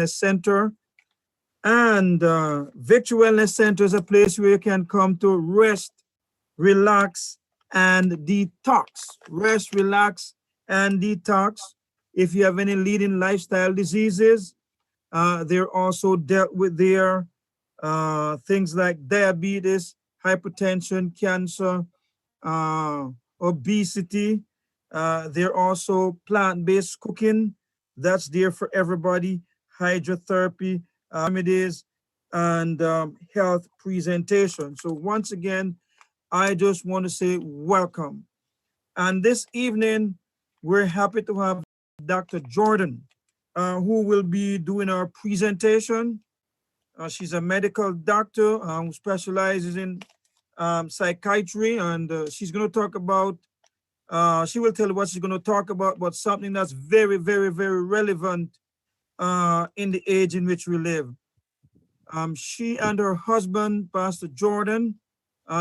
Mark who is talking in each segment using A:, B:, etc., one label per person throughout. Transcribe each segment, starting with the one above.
A: Center. And Victory Wellness Center is a place where you can come to rest, relax, and detox. Rest, relax, and detox. If you have any leading lifestyle diseases, they're also dealt with there. Things like diabetes, hypertension, cancer, obesity. They're also plant-based cooking. That's there for everybody. Hydrotherapy, remedies, and health presentation. So once again, I just want to say welcome. And this evening, we're happy to have Dr. Jordan, who will be doing our presentation. She's a medical doctor who specializes in psychiatry, and she's going to talk about, she will tell you what she's going to talk about, but something that's very, very, very relevant in the age in which we live. She and her husband, Pastor Jordan,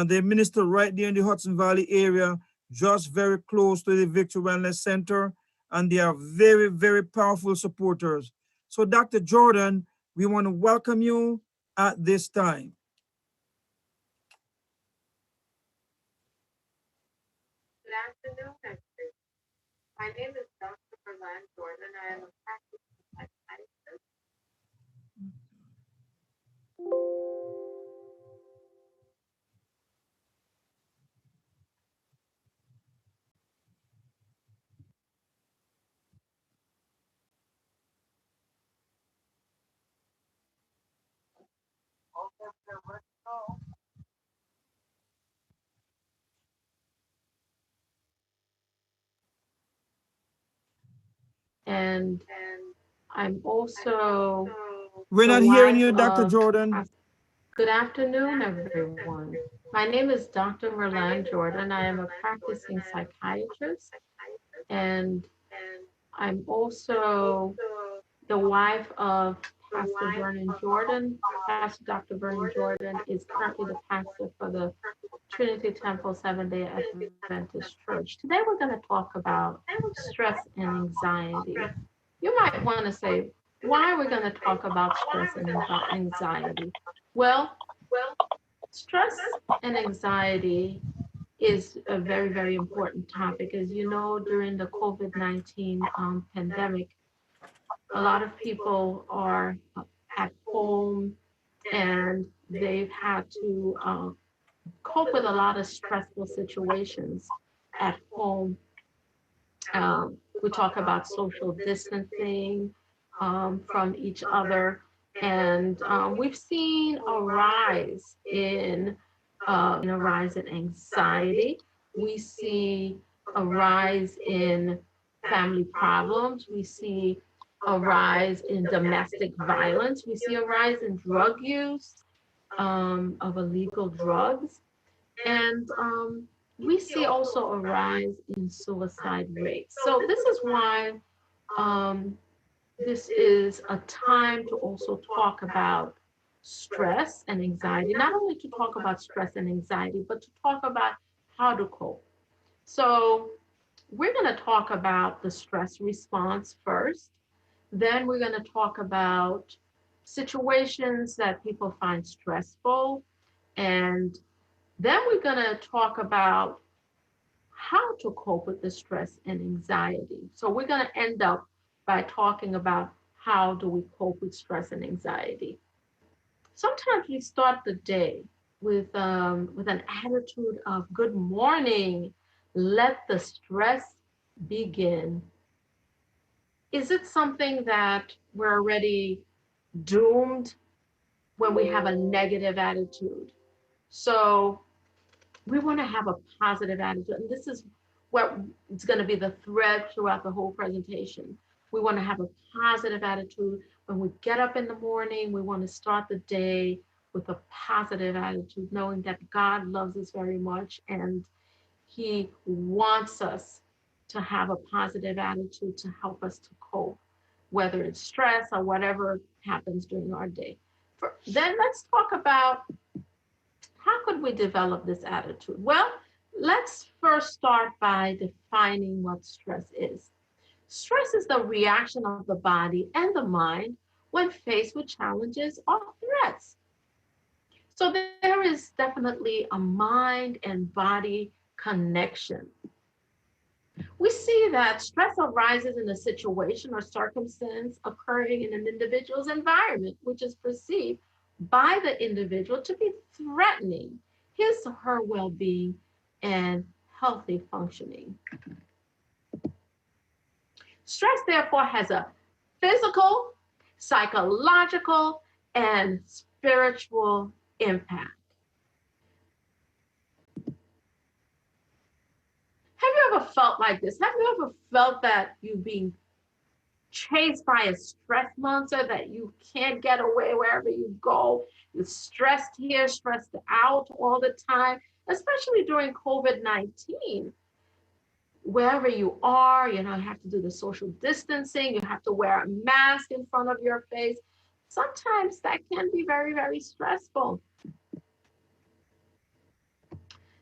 A: they minister right there in the Hudson Valley area, just very close to the Victory Wellness Center, and they are very, very powerful supporters. So, Dr. Jordan, we want to welcome you at this time.
B: Good afternoon, everyone. My name is Dr. Merlan Jordan. I am a practicing psychiatrist. And I'm also
A: We're
B: the
A: not hearing
B: wife
A: you, Dr.
B: of.
A: Jordan.
B: Good afternoon, everyone. My name is Dr. Merlan Jordan. I am a practicing psychiatrist, and I'm also the wife of Pastor Vernon Jordan. Pastor Dr. Vernon Jordan is currently the pastor for the Trinity Temple Seventh-day Adventist Church. Today we're going to talk about stress and anxiety. You might want to say, why are we going to talk about stress and anxiety? Well, stress and anxiety is a very, very important topic. As you know, during the COVID-19 pandemic, a lot of people are at home and they've had to cope with a lot of stressful situations at home. We talk about social distancing from each other, and we've seen a rise in anxiety. We see a rise in family problems. We see a rise in domestic violence. We see a rise in drug use of illegal drugs. And we see also a rise in suicide rates. So this is why um, this is a time to also talk about stress and anxiety, not only to talk about stress and anxiety, but to talk about how to cope. So we're going to talk about the stress response first. Then we're going to talk about situations that people find stressful. And then we're going to talk about how to cope with the stress and anxiety. So we're going to end up by talking about how do we cope with stress and anxiety. Sometimes we start the day with an attitude of good morning, let the stress begin. Is it something that we're already doomed when we have a negative attitude? So we want to have a positive attitude. And this is what it's going to be the thread throughout the whole presentation. We want to have a positive attitude. When we get up in the morning, we want to start the day with a positive attitude, knowing that God loves us very much and He wants us to have a positive attitude to help us to cope, whether it's stress or whatever happens during our day. Then let's talk about how could we develop this attitude? Well, let's first start by defining what stress is. Stress is the reaction of the body and the mind when faced with challenges or threats. So there is definitely a mind and body connection. We see that stress arises in a situation or circumstance occurring in an individual's environment, which is perceived by the individual to be threatening his or her well being and healthy functioning. Stress, therefore, has a physical, psychological, and spiritual impact. Have you ever felt like this? Have you ever felt that you're being chased by a stress monster, that you can't get away wherever you go? You're stressed here, stressed out all the time, especially during COVID-19. Wherever you are, you have to do the social distancing, you have to wear a mask in front of your face. Sometimes that can be very, very stressful.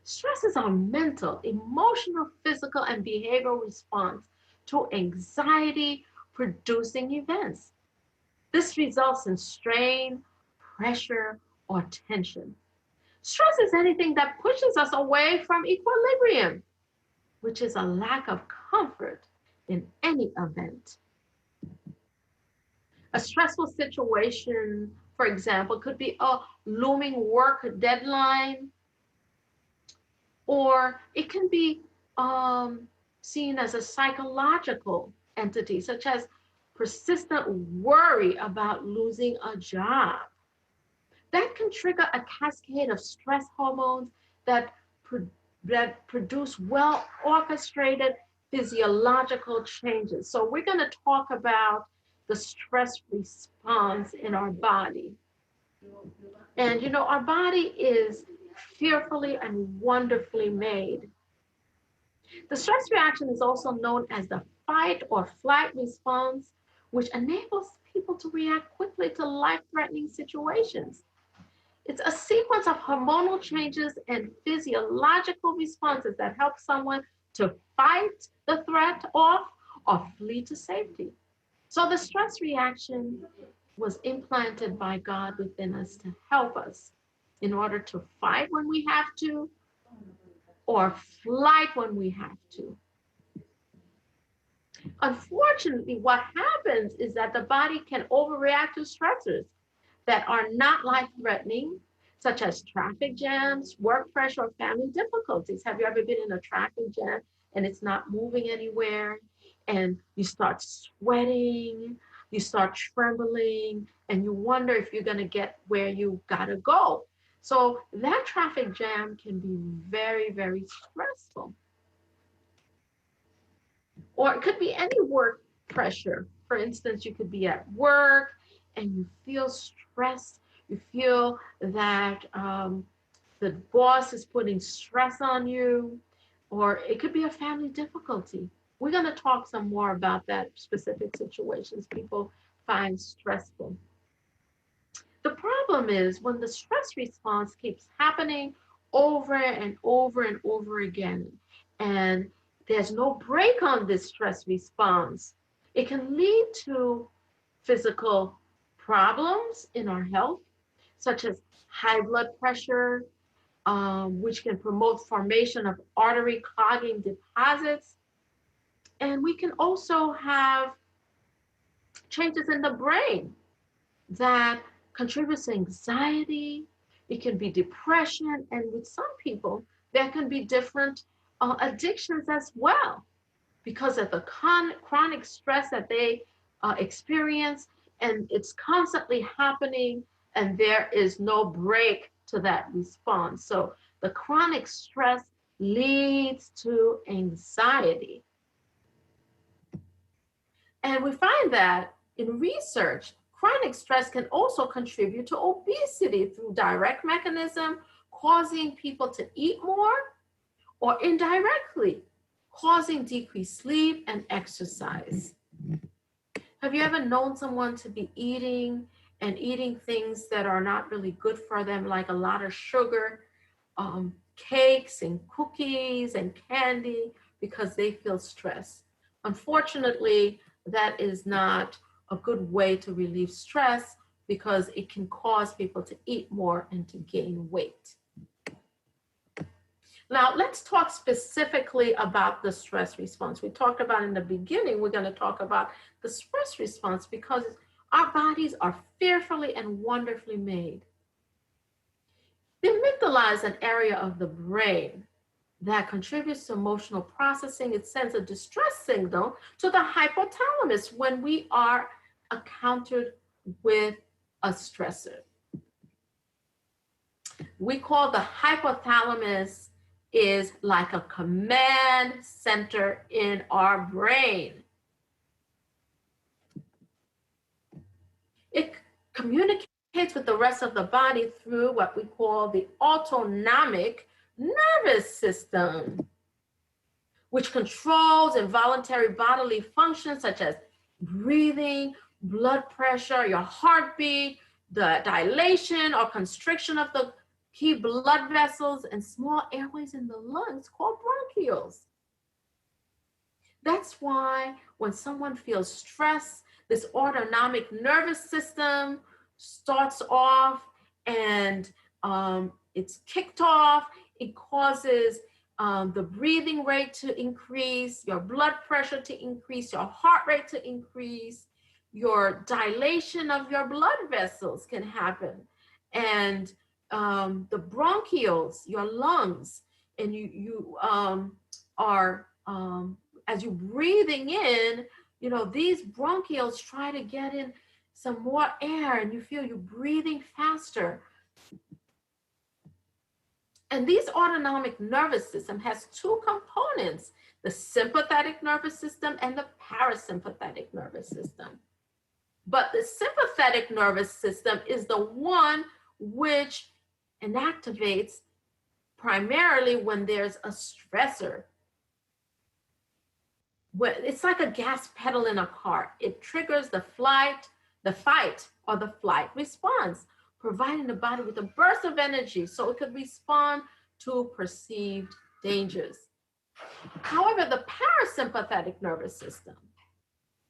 B: Stress is our mental, emotional, physical, and behavioral response to anxiety producing events. This results in strain, pressure, or tension. Stress is anything that pushes us away from equilibrium, which is a lack of comfort in any event. A stressful situation, for example, could be a looming work deadline, or it can be seen as a psychological entity, such as persistent worry about losing a job. That can trigger a cascade of stress hormones that, that produce well orchestrated physiological changes. So, we're going to talk about the stress response in our body. And our body is fearfully and wonderfully made. The stress reaction is also known as the fight or flight response, which enables people to react quickly to life-threatening situations. It's a sequence of hormonal changes and physiological responses that help someone to fight the threat off or flee to safety. So the stress reaction was implanted by God within us to help us in order to fight when we have to or flight when we have to. Unfortunately, what happens is that the body can overreact to stressors that are not life-threatening, such as traffic jams, work pressure, or family difficulties. Have you ever been in a traffic jam and it's not moving anywhere, and you start sweating, you start trembling, and you wonder if you're going to get where you got to go? So that traffic jam can be very, very stressful. Or it could be any work pressure. For instance, you could be at work and you feel stressed. You feel that the boss is putting stress on you, or it could be a family difficulty. We're going to talk some more about that specific situations people find stressful. The problem is when the stress response keeps happening over and over and over again, and there's no break on this stress response, it can lead to physical problems in our health, such as high blood pressure, which can promote formation of artery clogging deposits. And we can also have changes in the brain that contributes to anxiety. It can be depression, and with some people, there can be different addictions as well because of the chronic stress that they experience, and it's constantly happening, and there is no break to that response. So the chronic stress leads to anxiety. And we find that in research, chronic stress can also contribute to obesity through direct mechanism, causing people to eat more, or indirectly causing decreased sleep and exercise. Have you ever known someone to be eating and eating things that are not really good for them, like a lot of sugar, cakes and cookies and candy, because they feel stressed? Unfortunately, that is not a good way to relieve stress because it can cause people to eat more and to gain weight. Now, let's talk specifically about the stress response. We talked about in the beginning, we're going to talk about the stress response because our bodies are fearfully and wonderfully made. The amygdala is an area of the brain that contributes to emotional processing. It sends a distress signal to the hypothalamus when we are encountered with a stressor. We call the hypothalamus is like a command center in our brain. It communicates with the rest of the body through what we call the autonomic nervous system, which controls involuntary bodily functions such as breathing, blood pressure, your heartbeat, the dilation or constriction of the key blood vessels and small airways in the lungs called bronchioles. That's why when someone feels stress, this autonomic nervous system starts off and it's kicked off. It causes the breathing rate to increase, your blood pressure to increase, your heart rate to increase, your dilation of your blood vessels can happen. And the bronchioles, your lungs, and you are, as you're breathing in, you know, these bronchioles try to get in some more air and you feel you're breathing faster. And this autonomic nervous system has two components, the sympathetic nervous system and the parasympathetic nervous system. But the sympathetic nervous system is the one which inactivates primarily when there's a stressor. It's like a gas pedal in a car. It triggers the fight or the flight response, providing the body with a burst of energy so it could respond to perceived dangers. However, the parasympathetic nervous system,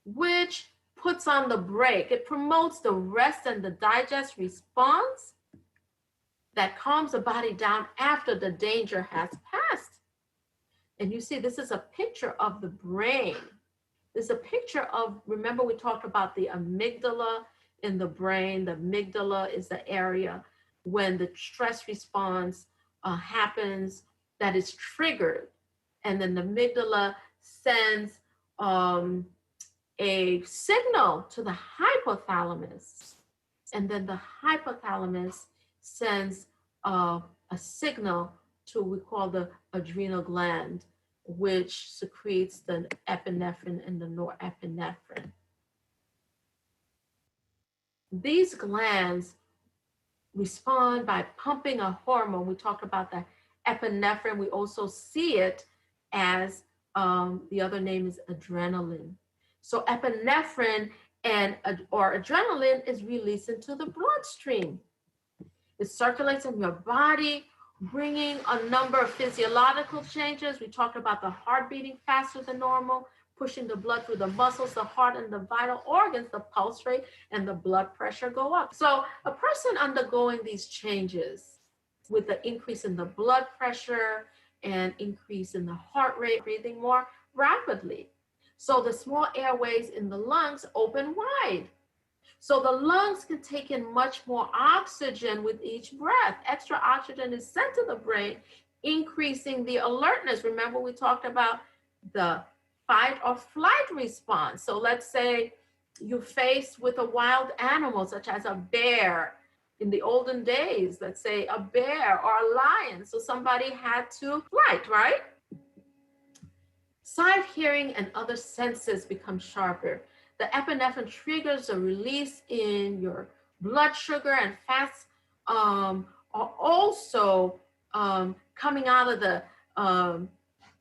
B: which puts on the brake, it promotes the rest and the digest response that calms the body down after the danger has passed. And you see, this is a picture of the brain. This is a picture of, remember we talked about the amygdala in the brain. The amygdala is the area when the stress response happens that is triggered. And then the amygdala sends a signal to the hypothalamus. And then the hypothalamus sends a signal to what we call the adrenal gland, which secretes the epinephrine and the norepinephrine. These glands respond by pumping a hormone. We talked about the epinephrine. We also see it as the other name is adrenaline. So epinephrine or adrenaline is released into the bloodstream. It circulates in your body, bringing a number of physiological changes. We talked about the heart beating faster than normal, pushing the blood through the muscles, the heart, and the vital organs. The pulse rate and the blood pressure go up. So a person undergoing these changes with the increase in the blood pressure and increase in the heart rate, breathing more rapidly. So the small airways in the lungs open wide. So the lungs can take in much more oxygen with each breath. Extra oxygen is sent to the brain, increasing the alertness. Remember, we talked about the fight or flight response. So let's say you're faced with a wild animal, such as a bear. In the olden days, let's say a bear or a lion. So somebody had to flight, right? Sight, hearing, and other senses become sharper. The epinephrine triggers a release in your blood sugar, and fats are also coming out of the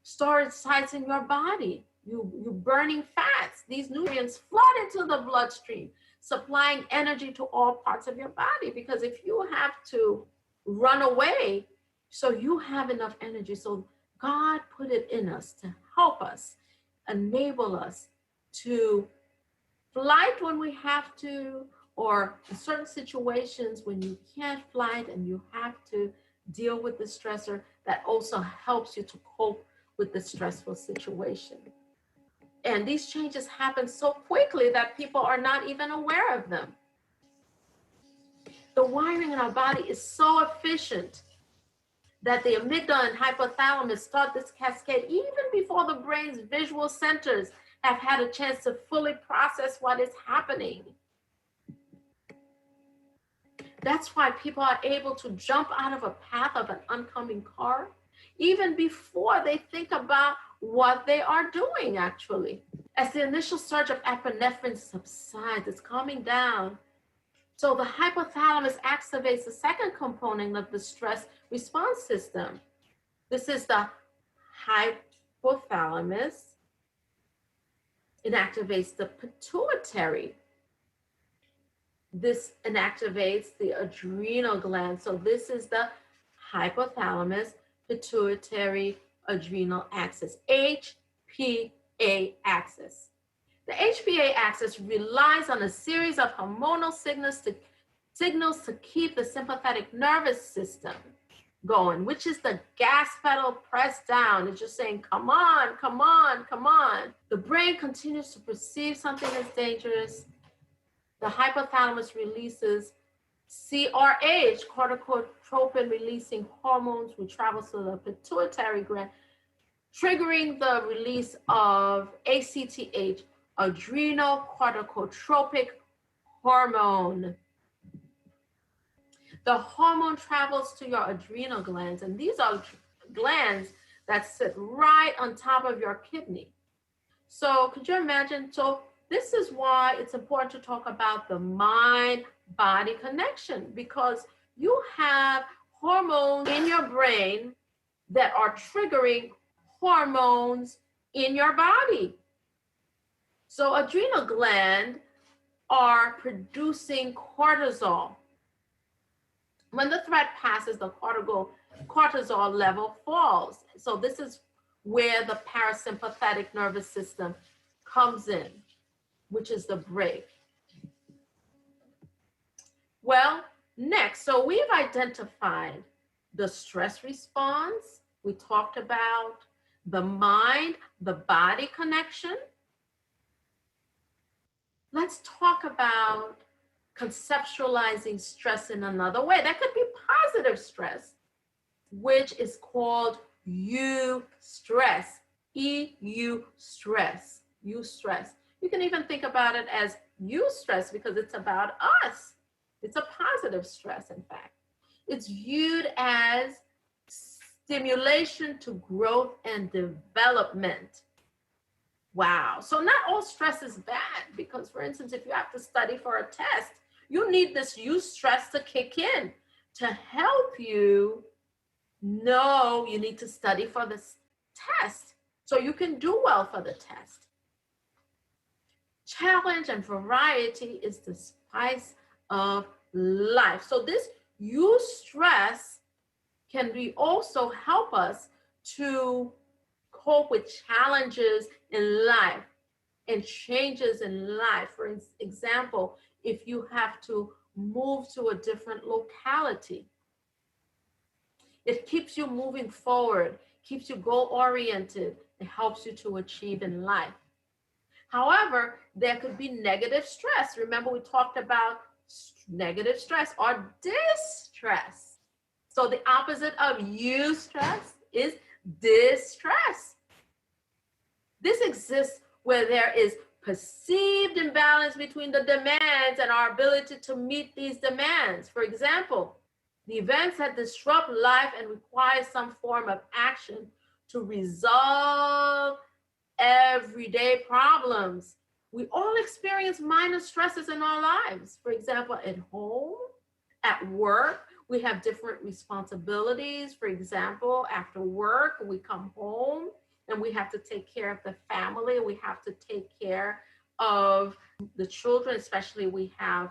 B: storage sites in your body. You're burning fats. These nutrients flood into the bloodstream, supplying energy to all parts of your body. Because if you have to run away, so you have enough energy. So God put it in us to help us, enable us to Flight when we have to, or in certain situations when you can't flight and you have to deal with the stressor, that also helps you to cope with the stressful situation. And these changes happen so quickly that people are not even aware of them. The wiring in our body is so efficient that the amygdala and hypothalamus start this cascade even before the brain's visual centers have had a chance to fully process what is happening. That's why people are able to jump out of a path of an oncoming car even before they think about what they are doing, actually. As the initial surge of epinephrine subsides, it's calming down. So the hypothalamus activates the second component of the stress response system. This is the hypothalamus. It activates the pituitary. This inactivates the adrenal gland. So this is the hypothalamus pituitary adrenal axis, HPA axis. The HPA axis relies on a series of hormonal signals to keep the sympathetic nervous system going, which is the gas pedal pressed down. It's just saying, come on, come on, come on. The brain continues to perceive something as dangerous. The hypothalamus releases CRH, corticotropin releasing hormones, which travels to the pituitary gland, triggering the release of ACTH, adrenocorticotropic hormone. The hormone travels to your adrenal glands, and these are glands that sit right on top of your kidney. So could you imagine? So this is why it's important to talk about the mind-body connection, because you have hormones in your brain that are triggering hormones in your body. So adrenal gland are producing cortisol. When the threat passes, the cortisol level falls. So this is where the parasympathetic nervous system comes in, which is the brake. Well, next, so we've identified the stress response. We talked about the mind, the body connection. Let's talk about conceptualizing stress in another way. That could be positive stress, which is called eustress, eustress, eustress. You can even think about it as eustress because it's about us. It's a positive stress, in fact. It's viewed as stimulation to growth and development. Wow. So not all stress is bad because, for instance, if you have to study for a test, you need this eustress to kick in to help you know you need to study for this test so you can do well for the test. Challenge and variety is the spice of life. So this eustress can be also help us to cope with challenges in life and changes in life. For example, if you have to move to a different locality, it keeps you moving forward, keeps you goal-oriented, and helps you to achieve in life. However, there could be negative stress. Remember, we talked about negative stress or distress. So the opposite of eustress is distress. This exists where there is perceived imbalance between the demands and our ability to meet these demands. For example, the events that disrupt life and require some form of action to resolve everyday problems. We all experience minor stresses in our lives. For example, at home, at work, we have different responsibilities. For example, after work, we come home and we have to take care of the family. We have to take care of the children, especially we have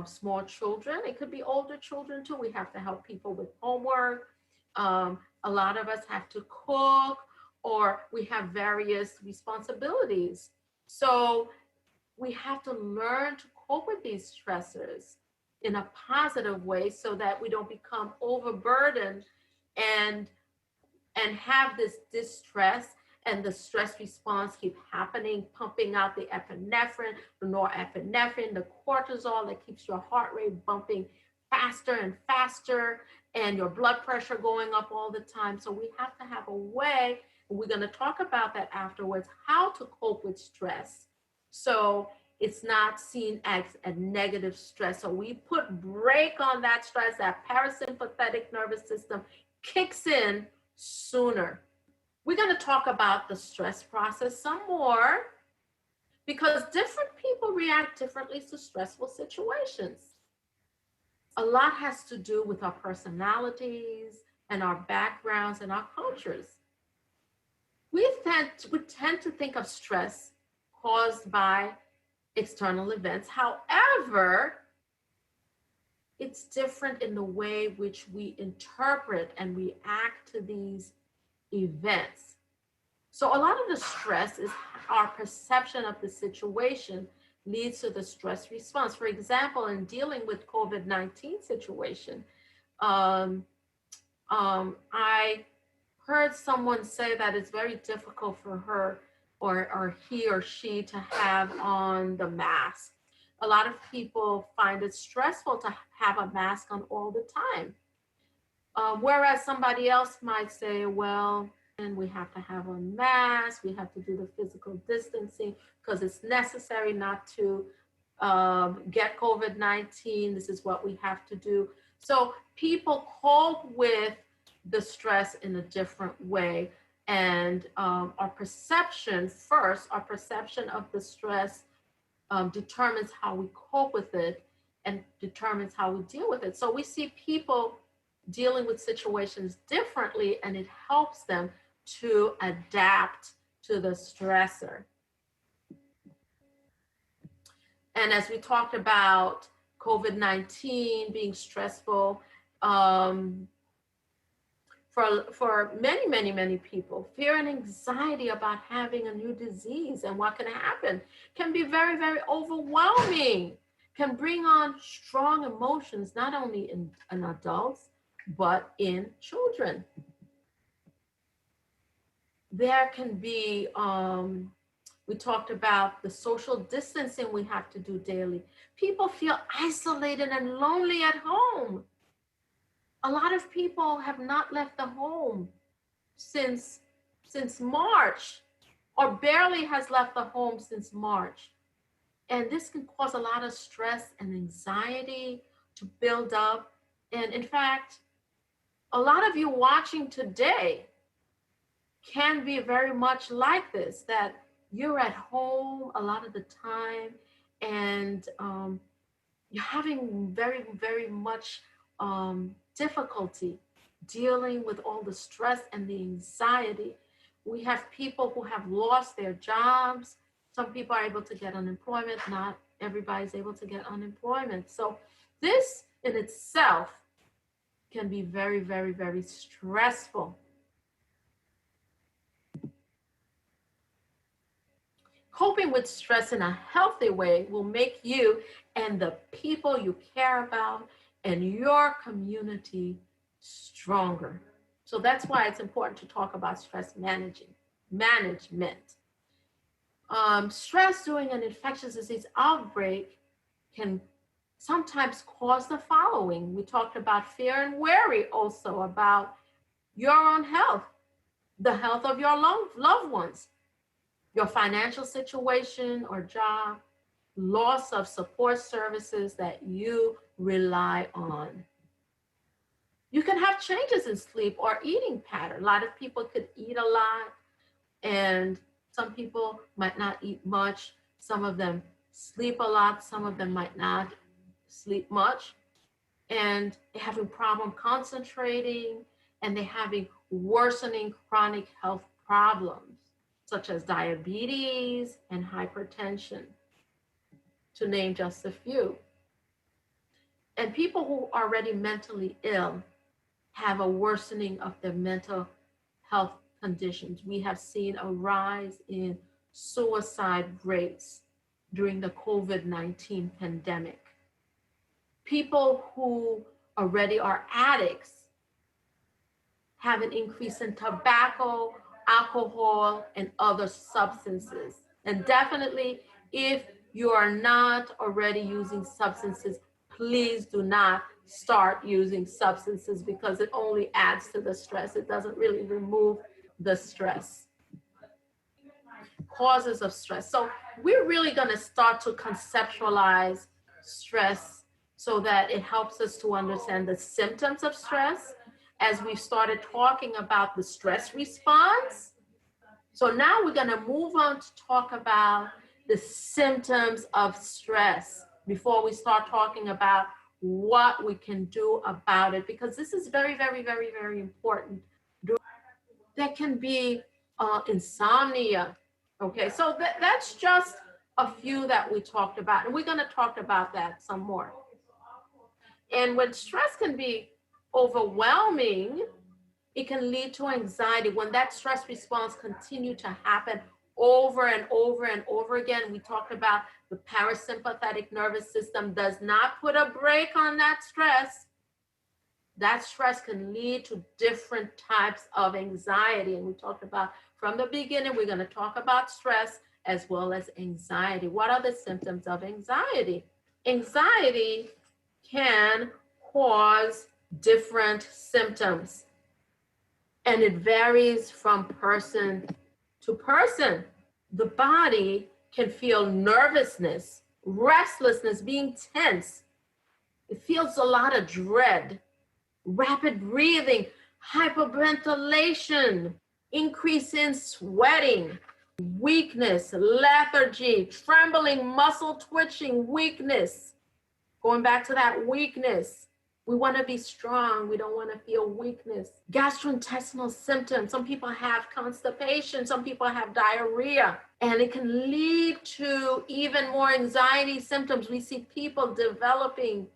B: small children. It could be older children too. We have to help people with homework. A lot of us have to cook, or we have various responsibilities. So we have to learn to cope with these stressors in a positive way so that we don't become overburdened and have this distress and the stress response keep happening, pumping out the epinephrine, the norepinephrine, the cortisol that keeps your heart rate bumping faster and faster, and your blood pressure going up all the time. So we have to have a way, and we're going to talk about that afterwards, how to cope with stress. So it's not seen as a negative stress. So we put brake on that stress, that parasympathetic nervous system kicks in sooner. We're going to talk about the stress process some more because different people react differently to stressful situations. A lot has to do with our personalities and our backgrounds and our cultures. We tend to think of stress caused by external events. However, it's different in the way which we interpret and react to these events. So a lot of the stress is our perception of the situation leads to the stress response. For example, in dealing with COVID-19 situation, I heard someone say that it's very difficult for her or he or she to have on the mask. A lot of people find it stressful to have a mask on all the time. Whereas somebody else might say, well, and we have to have a mask, we have to do the physical distancing because it's necessary not to get COVID-19. This is what we have to do. So people cope with the stress in a different way. And our perception of the stress determines how we cope with it and determines how we deal with it. So we see people dealing with situations differently, and it helps them to adapt to the stressor. And as we talked about COVID-19 being stressful, for many people, fear and anxiety about having a new disease and what can happen can be very, very overwhelming, can bring on strong emotions, not only in adults, but in children. There can be, we talked about the social distancing we have to do daily. People feel isolated and lonely at home. A lot of people have not left the home since March, or barely has left the home since March. And this can cause a lot of stress and anxiety to build up. And in fact, a lot of you watching today can be very much like this, that you're at home a lot of the time and you're having very, very much difficulty dealing with all the stress and the anxiety. We have people who have lost their jobs. Some people are able to get unemployment. Not everybody's able to get unemployment. So this in itself can be very, very, very stressful. Coping with stress in a healthy way will make you and the people you care about and your community stronger. So that's why it's important to talk about stress management. Stress during an infectious disease outbreak can sometimes cause the following. We talked about fear and worry, also about your own health, the health of your loved ones, your financial situation or job, loss of support services that you rely on. You can have changes in sleep or eating pattern. A lot of people could eat a lot, and some people might not eat much. Some of them sleep a lot. Some of them might not sleep much. And they're having problem concentrating, and they're having worsening chronic health problems, such as diabetes and hypertension, to name just a few. And people who are already mentally ill have a worsening of their mental health conditions. We have seen a rise in suicide rates during the COVID-19 pandemic. People who already are addicts have an increase in tobacco, alcohol, and other substances. And definitely, if you are not already using substances, please do not start using substances because it only adds to the stress. It doesn't really remove the stress. Causes of stress. So we're really going to start to conceptualize stress so that it helps us to understand the symptoms of stress as we started talking about the stress response. So now we're going to move on to talk about the symptoms of stress before we start talking about what we can do about it, because this is very, very, very, very important. There can be insomnia. Okay, so that's just a few that we talked about, and we're going to talk about that some more. And when stress can be overwhelming, it can lead to anxiety. When that stress response continues to happen over and over and over again, we talked about the parasympathetic nervous system does not put a brake on that stress. That stress can lead to different types of anxiety. And we talked about from the beginning, we're going to talk about stress as well as anxiety. What are the symptoms of anxiety? Anxiety can cause different symptoms, and it varies from person to person. The body can feel nervousness, restlessness, being tense. It feels a lot of dread, rapid breathing, hyperventilation, increase in sweating, weakness, lethargy, trembling, muscle twitching, weakness. Going back to that weakness. We want to be strong. We don't want to feel weakness. Gastrointestinal symptoms. Some people have constipation. Some people have diarrhea. And it can lead to even more anxiety symptoms. We see people developing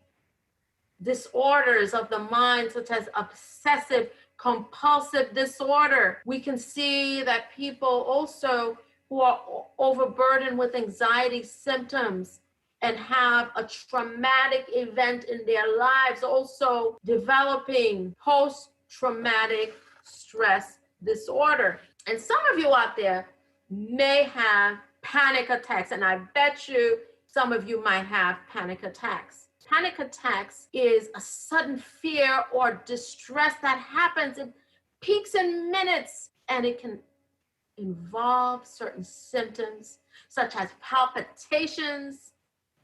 B: disorders of the mind, such as obsessive compulsive disorder. We can see that people also who are overburdened with anxiety symptoms and have a traumatic event in their lives also developing post-traumatic stress disorder. And some of you out there may have panic attacks, and I bet you some of you might have panic attacks. Panic attacks is a sudden fear or distress that happens in peaks in minutes, and it can involve certain symptoms such as palpitations.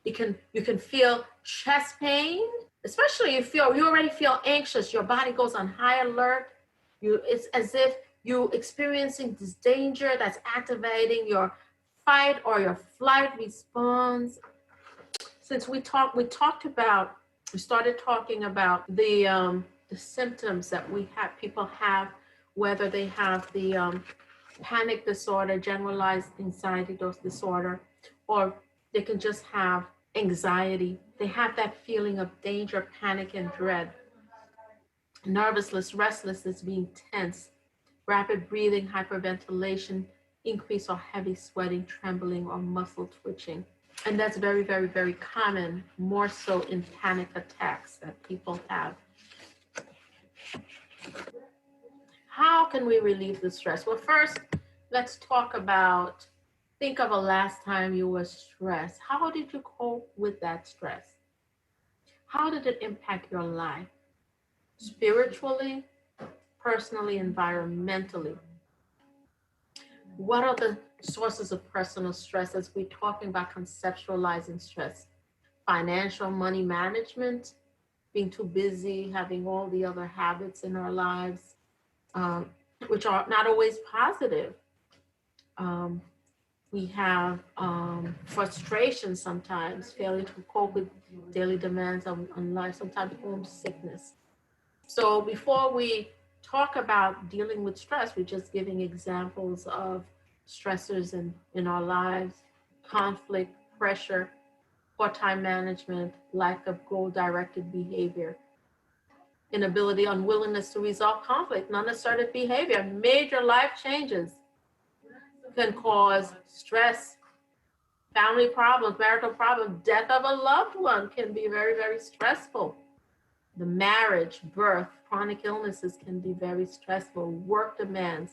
B: You can feel chest pain, especially if you already feel anxious. Your body goes on high alert. It's as if you're experiencing this danger that's activating your fight or your flight response. Since we started talking about the symptoms that people have, whether they have the panic disorder, generalized anxiety disorder, or they can just have anxiety. They have that feeling of danger, panic, and dread. Nervousness, restlessness, being tense, rapid breathing, hyperventilation, increase or heavy sweating, trembling, or muscle twitching. And that's very, very, very common, more so in panic attacks that people have. How can we relieve the stress? Well, first, let's talk about, think of a last time you were stressed. How did you cope with that stress? How did it impact your life? Spiritually, personally, environmentally. What are the sources of personal stress as we're talking about conceptualizing stress? Financial, money management, being too busy, having all the other habits in our lives, which are not always positive. We have frustration sometimes, failure to cope with daily demands on life, sometimes homesickness. So before we talk about dealing with stress, we're just giving examples of stressors in our lives: conflict, pressure, poor time management, lack of goal-directed behavior, inability, unwillingness to resolve conflict, non-assertive behavior. Major life changes can cause stress. Family problems, marital problems, death of a loved one can be very, very stressful. The marriage, birth, chronic illnesses can be very stressful. Work demands,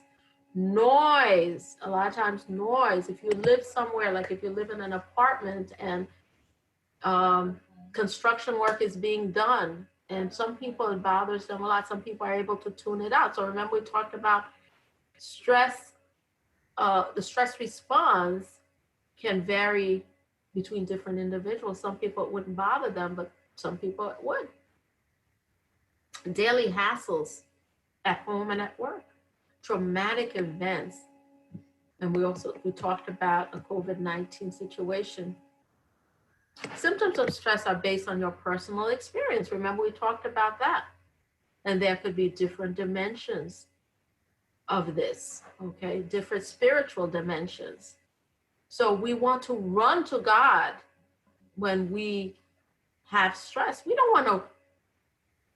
B: noise, a lot of times noise. If you live somewhere, like if you live in an apartment and construction work is being done, and some people, it bothers them a lot. Some people are able to tune it out. So remember, we talked about stress. The stress response can vary between different individuals. Some people it wouldn't bother them, but some people it would. Daily hassles at home and at work, traumatic events. And we talked about a COVID-19 situation. Symptoms of stress are based on your personal experience. Remember, we talked about that. And there could be different dimensions of this, okay? Different spiritual dimensions. So we want to run to God when we have stress. We don't want to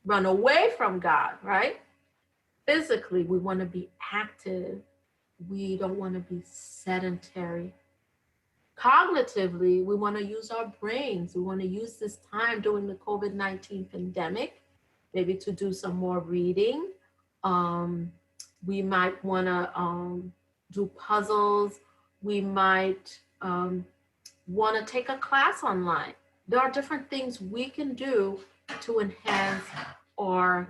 B: run away from God, right? Physically, we want to be active. We don't want to be sedentary. Cognitively, we want to use our brains. We want to use this time during the COVID-19 pandemic, maybe to do some more reading. We might want to do puzzles. We might want to take a class online. There are different things we can do to enhance our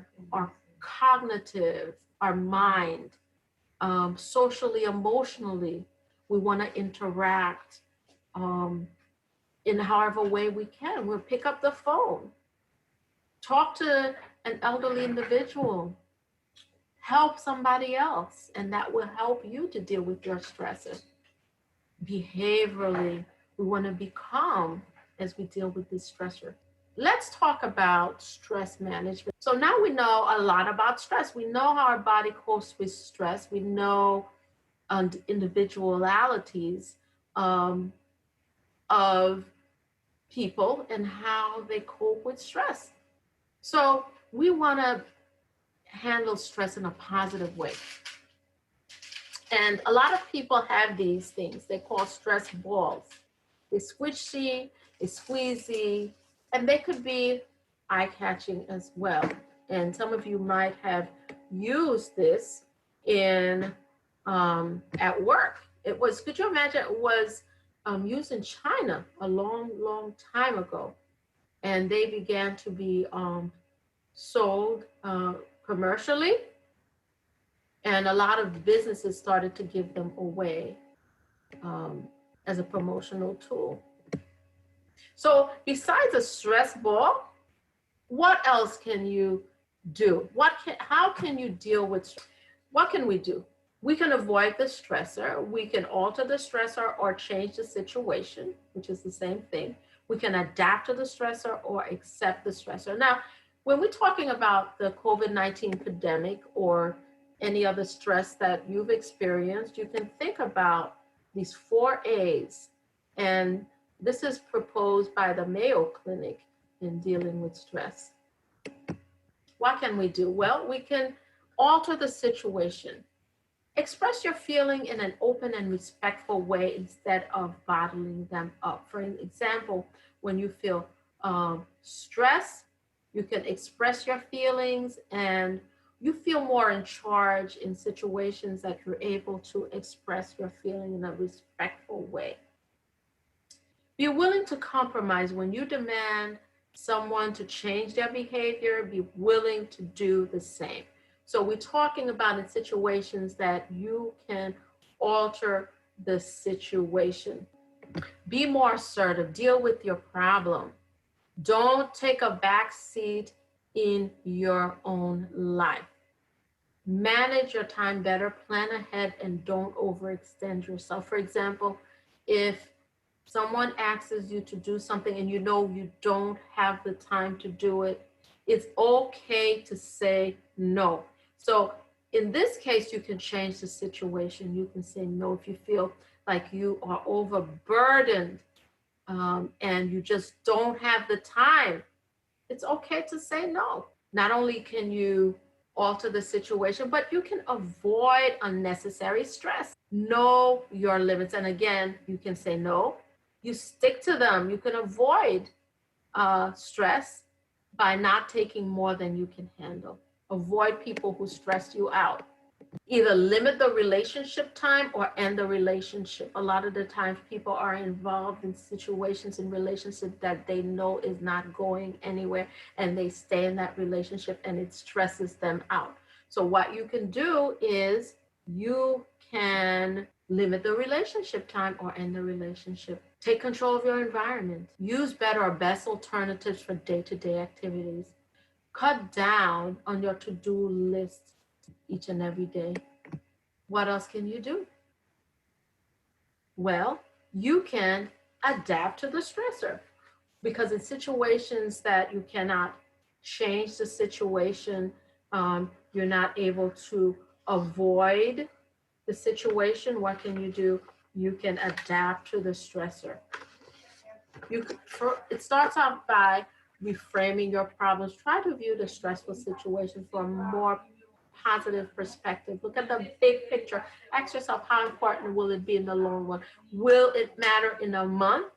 B: cognitive, our mind, socially, emotionally. We want to interact in however way we can. We'll pick up the phone, talk to an elderly individual, help somebody else, and that will help you to deal with your stressor. Behaviorally, we want to be calm as we deal with this stressor. Let's talk about stress management. So now we know a lot about stress. We know how our body copes with stress. We know individualities of people and how they cope with stress. So we want to handle stress in a positive way. And a lot of people have these things they call stress balls. They're squishy, they're squeezy, and they could be eye-catching as well. And some of you might have used this in at work. It was, could you imagine, it was used in China a long, long time ago. And they began to be sold commercially. And a lot of businesses started to give them away as a promotional tool. So besides a stress ball, what else can you do? How can you deal with, what can we do? We can avoid the stressor. We can alter the stressor or change the situation, which is the same thing. We can adapt to the stressor or accept the stressor. Now, when we're talking about the COVID-19 pandemic or any other stress that you've experienced, you can think about these 4 A's. And this is proposed by the Mayo Clinic in dealing with stress. What can we do? Well, we can alter the situation. Express your feeling in an open and respectful way instead of bottling them up. For example, when you feel stress, you can express your feelings and you feel more in charge in situations that you're able to express your feeling in a respectful way. Be willing to compromise. When you demand someone to change their behavior, be willing to do the same. So we're talking about in situations that you can alter the situation. Be more assertive, deal with your problem. Don't take a back seat in your own life. Manage your time better, plan ahead, and don't overextend yourself. For example, if someone asks you to do something and you know you don't have the time to do it, it's okay to say no. So in this case, you can change the situation. You can say no if you feel like you are overburdened and you just don't have the time. It's okay to say no. Not only can you alter the situation, but you can avoid unnecessary stress. Know your limits. And again, you can say no. You stick to them. You can avoid stress by not taking more than you can handle. Avoid people who stress you out. Either limit the relationship time or end the relationship. A lot of the times people are involved in situations in relationship that they know is not going anywhere, and they stay in that relationship and it stresses them out. So what you can do is you can limit the relationship time or end the relationship. Take control of your environment. Use better or best alternatives for day-to-day activities. Cut down on your to-do list each and every day. What else can you do? Well, you can adapt to the stressor, because in situations that you cannot change the situation, you're not able to avoid the situation. What can you do? You can adapt to the stressor. It starts off by reframing your problems. Try to view the stressful situation from a more positive perspective. Look at the big picture. Ask yourself, how important will it be in the long run? Will it matter in a month?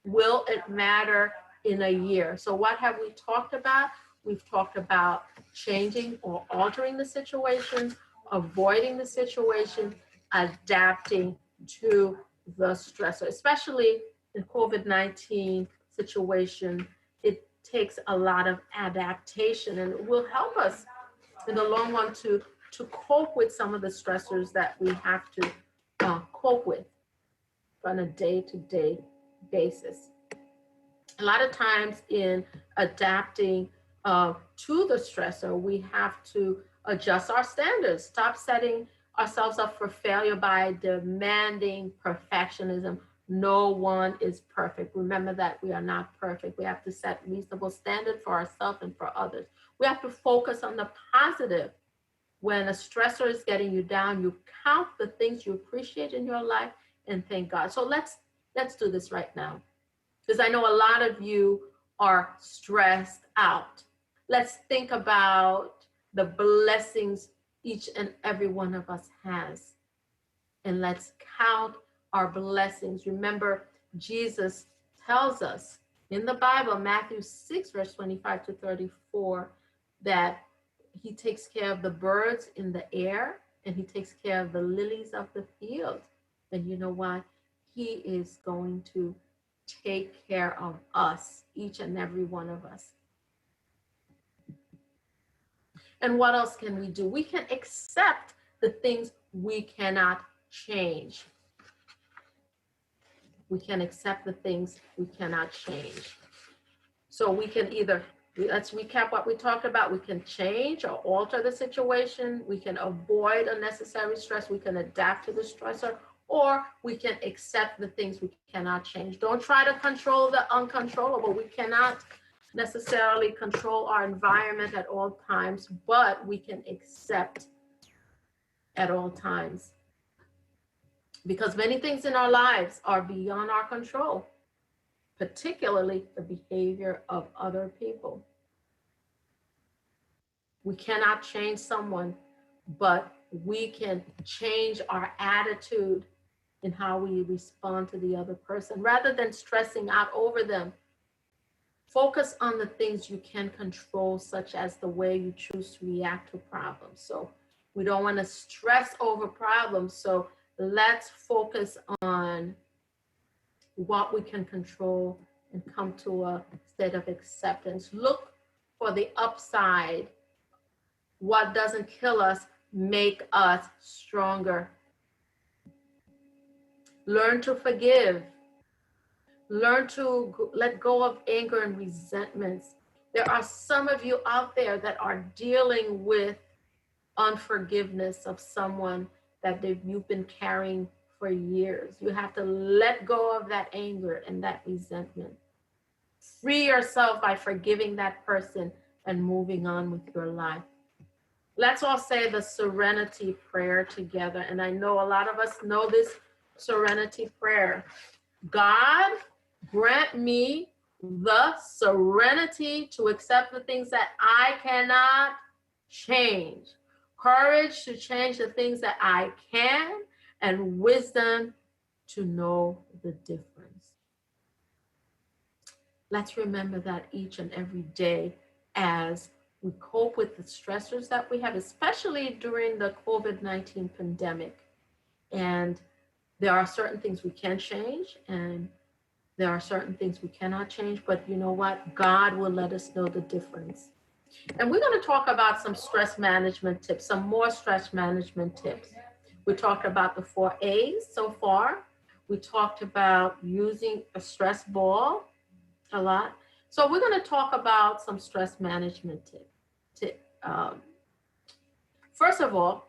B: Will it matter in a year? So what have we talked about? We've talked about changing or altering the situation, avoiding the situation, adapting to the stressor, especially in COVID-19 situation. It takes a lot of adaptation, and it will help us in the long run to cope with some of the stressors that we have to cope with on a day-to-day basis. A lot of times in adapting to the stressor, we have to adjust our standards, stop setting ourselves up for failure by demanding perfectionism. No one is perfect. Remember that we are not perfect. We have to set reasonable standards for ourselves and for others. We have to focus on the positive. When a stressor is getting you down, you count the things you appreciate in your life and thank God. So let's do this right now, because I know a lot of you are stressed out. Let's think about the blessings each and every one of us has, and let's count our blessings. Remember, Jesus tells us in the Bible, Matthew 6, verse 25 to 34, that he takes care of the birds in the air and he takes care of the lilies of the field. And you know what? He is going to take care of us, each and every one of us. And what else can we do? We can accept the things we cannot change. We can accept the things we cannot change. So we can either, let's recap what we talked about. We can change or alter the situation. We can avoid unnecessary stress. We can adapt to the stressor, or we can accept the things we cannot change. Don't try to control the uncontrollable. We cannot necessarily control our environment at all times, but we can accept at all times. Because many things in our lives are beyond our control, particularly the behavior of other people. We cannot change someone, but we can change our attitude in how we respond to the other person. Rather than stressing out over them, focus on the things you can control, such as the way you choose to react to problems. So we don't want to stress over problems. So let's focus on what we can control and come to a state of acceptance. Look for the upside. What doesn't kill us make us stronger. Learn to forgive. Learn to let go of anger and resentments. There are some of you out there that are dealing with unforgiveness of someone that you've been carrying for years. You have to let go of that anger and that resentment. Free yourself by forgiving that person and moving on with your life. Let's all say the serenity prayer together. And I know a lot of us know this serenity prayer. God, grant me the serenity to accept the things that I cannot change, courage to change the things that I can, and wisdom to know the difference. Let's remember that each and every day as we cope with the stressors that we have, especially during the COVID-19 pandemic. And there are certain things we can change, and there are certain things we cannot change, but you know what? God will let us know the difference. And we're going to talk about some stress management tips, some more stress management tips. We talked about the 4 A's so far. We talked about using a stress ball a lot. So we're going to talk about some stress management tips. First of all,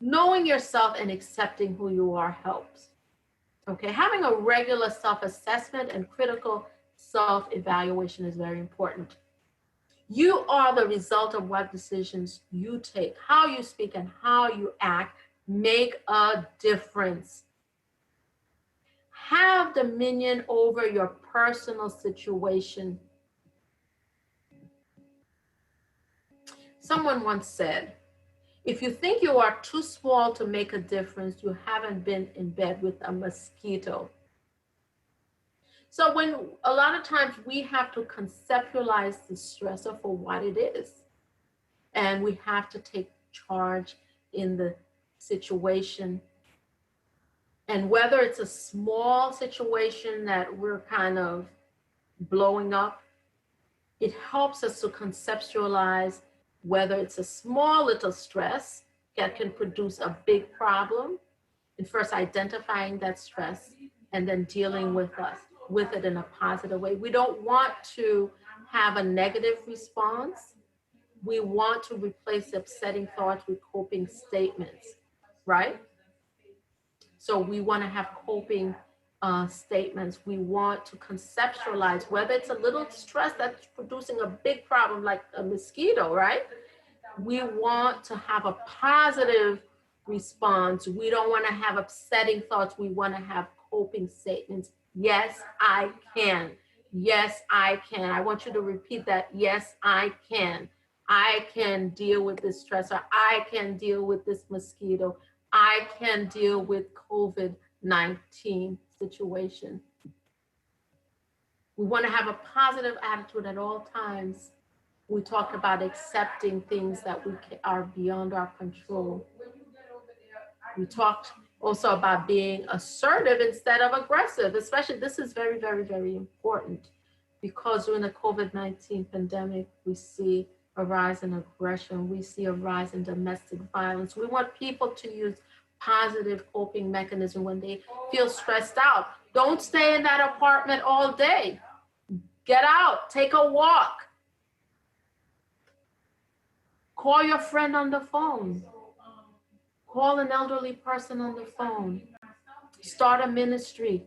B: knowing yourself and accepting who you are helps. Okay, having a regular self-assessment and critical self-evaluation is very important. You are the result of what decisions you take. How you speak and how you act make a difference. Have dominion over your personal situation. Someone once said, if you think you are too small to make a difference, you haven't been in bed with a mosquito. So when a lot of times we have to conceptualize the stressor for what it is, and we have to take charge in the situation. And whether it's a small situation that we're kind of blowing up, it helps us to conceptualize whether it's a small little stress that can produce a big problem, and first identifying that stress and then dealing with it in a positive way. We don't want to have a negative response. We want to replace upsetting thoughts with coping statements, right? So we want to have coping statements. We want to conceptualize whether it's a little stress that's producing a big problem like a mosquito, right? We want to have a positive response. We don't want to have upsetting thoughts. We want to have coping statements. Yes, I can. Yes, I can. I want you to repeat that. Yes, I can. I can deal with this stressor. I can deal with this mosquito. I can deal with COVID-19 situation. We want to have a positive attitude at all times. We talk about accepting things that are beyond our control. We talked also about being assertive instead of aggressive, especially this is very, very, very important because during the COVID-19 pandemic, we see a rise in aggression. We see a rise in domestic violence. We want people to use positive coping mechanism when they feel stressed out. Don't stay in that apartment all day. Get out, take a walk. Call your friend on the phone. Call an elderly person on the phone. Start a ministry.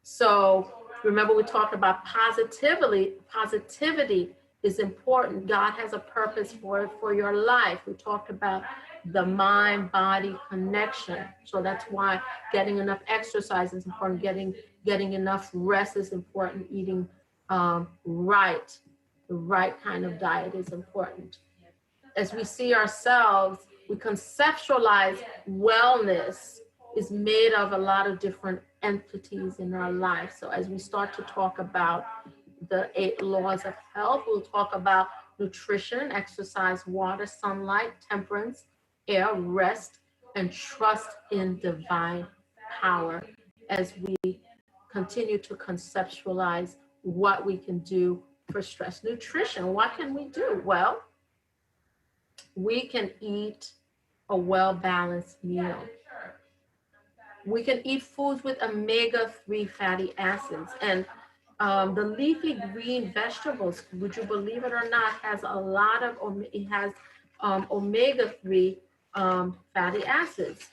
B: So remember we talked about positivity. Positivity is important. God has a purpose for your life. We talked about the mind-body connection. So that's why getting enough exercise is important. Getting enough rest is important. Eating the right kind of diet is important. As we see ourselves, we conceptualize wellness is made of a lot of different entities in our life. So as we start to talk about the 8 laws of health, we'll talk about nutrition, exercise, water, sunlight, temperance, air, rest, and trust in divine power as we continue to conceptualize what we can do for stress. Nutrition, what can we do? Well, we can eat a well-balanced meal. We can eat foods with omega-3 fatty acids. And the leafy green vegetables, would you believe it or not, has a lot of, omega-3 fatty acids.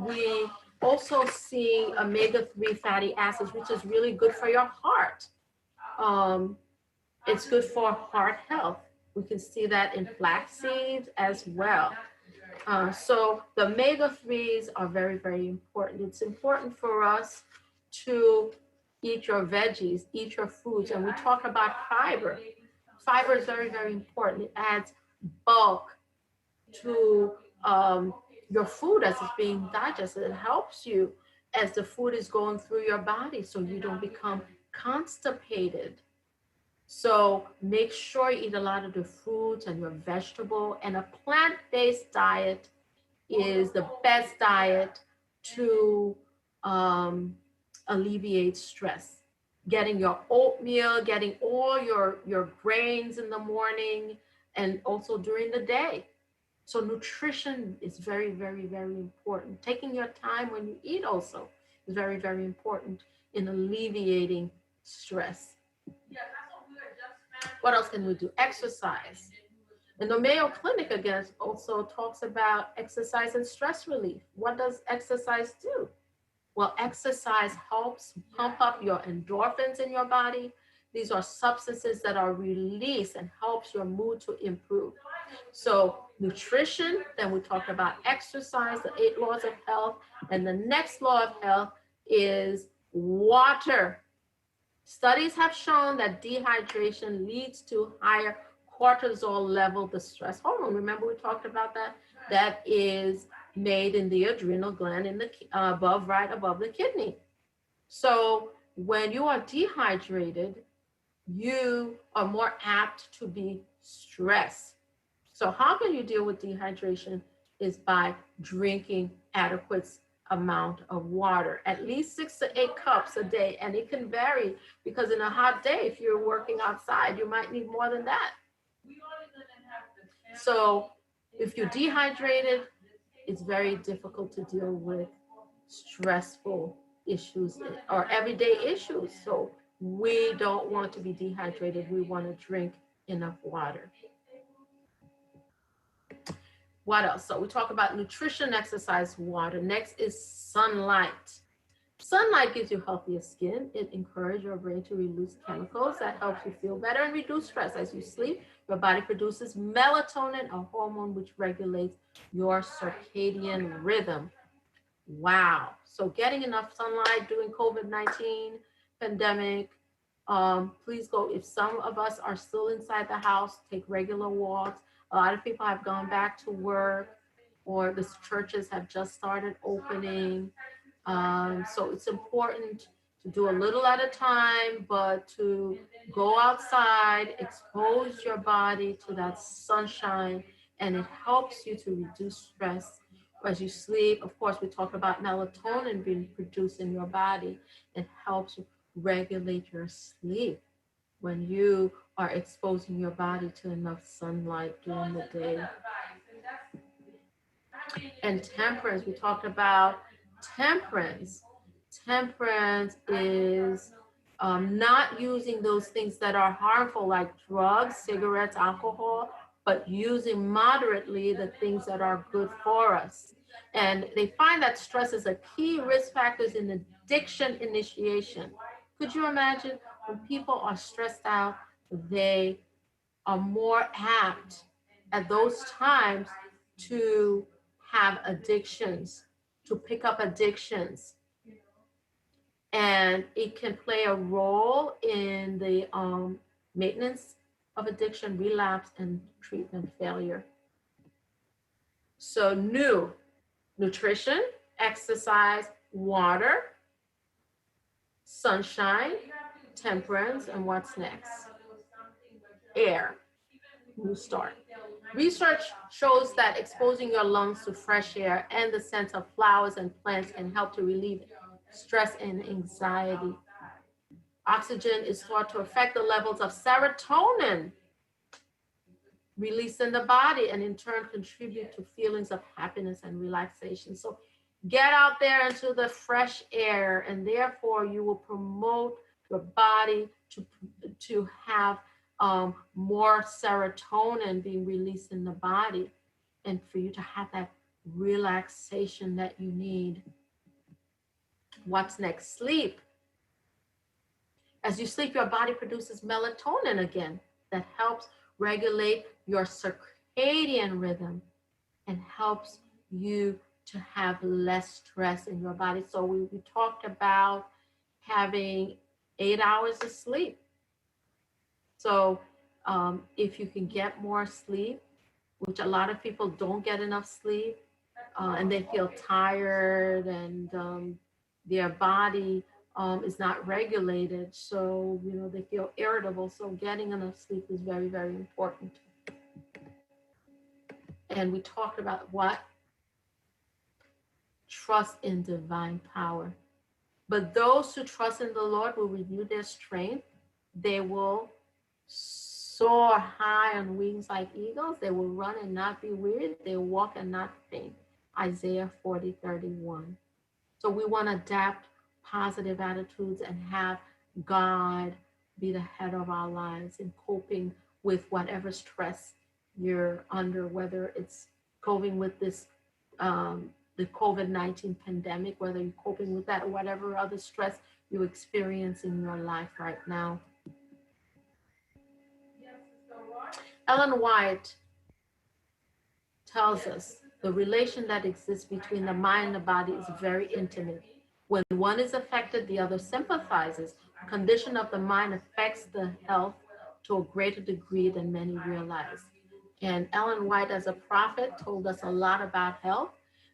B: We also see omega-3 fatty acids, which is really good for your heart. It's good for heart health. We can see that in flax seeds as well. So the omega-3s are very, very important. It's important for us to eat your veggies, eat your fruits, and we talk about fiber. Fiber is very, very important. It adds bulk to your food as it's being digested. It helps you as the food is going through your body so you don't become constipated. So make sure you eat a lot of the fruits and your vegetable, and a plant-based diet is the best diet to alleviate stress. Getting your oatmeal, getting all your grains in the morning and also during the day. So nutrition is very, very, very important. Taking your time when you eat also is very, very important in alleviating stress. What else can we do? Exercise. And the Mayo Clinic, again, also talks about exercise and stress relief. What does exercise do? Well, exercise helps pump up your endorphins in your body. These are substances that are released and helps your mood to improve. So nutrition, then we talked about exercise, the 8 laws of health. And the next law of health is water. Studies have shown that dehydration leads to higher cortisol level, the stress hormone. Remember we talked about that? That is made in the adrenal gland in the right above the kidney. So when you are dehydrated, you are more apt to be stressed. So how can you deal with dehydration is by drinking adequate amount of water, at least 6 to 8 cups a day. And it can vary because in a hot day, if you're working outside, you might need more than that. So if you're dehydrated, it's very difficult to deal with stressful issues or everyday issues. So we don't want to be dehydrated. We want to drink enough water. What else? So we talk about nutrition, exercise, water. Next is sunlight. Sunlight gives you healthier skin. It encourages your brain to release chemicals that helps you feel better and reduce stress. As you sleep, your body produces melatonin, a hormone which regulates your circadian rhythm. Wow. So getting enough sunlight during COVID-19 pandemic. Please go, if some of us are still inside the house, take regular walks. A lot of people have gone back to work, or the churches have just started opening. So it's important to do a little at a time, but to go outside, expose your body to that sunshine, and it helps you to reduce stress as you sleep. Of course, we talk about melatonin being produced in your body. It helps regulate your sleep when you are exposing your body to enough sunlight during the day. And temperance, we talked about temperance. Temperance is not using those things that are harmful like drugs, cigarettes, alcohol, but using moderately the things that are good for us. And they find that stress is a key risk factor in addiction initiation. Could you imagine when people are stressed out, they are more apt at those times to have addictions, to pick up addictions. And it can play a role in the maintenance of addiction, relapse, and treatment failure. So nutrition, exercise, water, sunshine, temperance, and what's next? Air. New start. Research shows that exposing your lungs to fresh air and the scent of flowers and plants can help to relieve stress and anxiety. Oxygen is thought to affect the levels of serotonin released in the body and in turn contribute to feelings of happiness and relaxation. So get out there into the fresh air, and therefore you will promote your body to have more serotonin being released in the body, and for you to have that relaxation that you need. What's next? Sleep. As you sleep, your body produces melatonin again that helps regulate your circadian rhythm and helps you to have less stress in your body. So we talked about having 8 hours of sleep. So if you can get more sleep, which a lot of people don't get enough sleep, and they feel tired, and their body is not regulated. So, they feel irritable. So getting enough sleep is very, very important. And we talked about what? Trust in divine power. But those who trust in the Lord will renew their strength. They will soar high on wings like eagles. They will run and not be weary. They will walk and not faint. Isaiah 40:31. So we want to adapt positive attitudes and have God be the head of our lives in coping with whatever stress you're under, whether it's coping with this, the COVID-19 pandemic, whether you're coping with that or whatever other stress you experience in your life right now. Ellen White tells us the relation that exists between the mind and the body is very intimate. When one is affected, the other sympathizes. The condition of the mind affects the health to a greater degree than many realize. And Ellen White, as a prophet, told us a lot about health.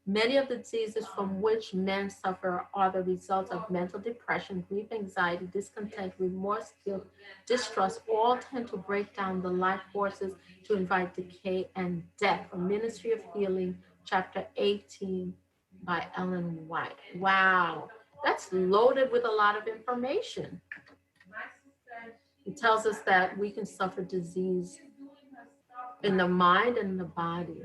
B: Many of the diseases from which men suffer are the results of mental depression, grief, anxiety, discontent, remorse, guilt, distrust. All tend to break down the life forces to invite decay and death. A Ministry of Healing, chapter 18 by Ellen White. Wow, that's loaded with a lot of information. It tells us that we can suffer disease in the mind and the body,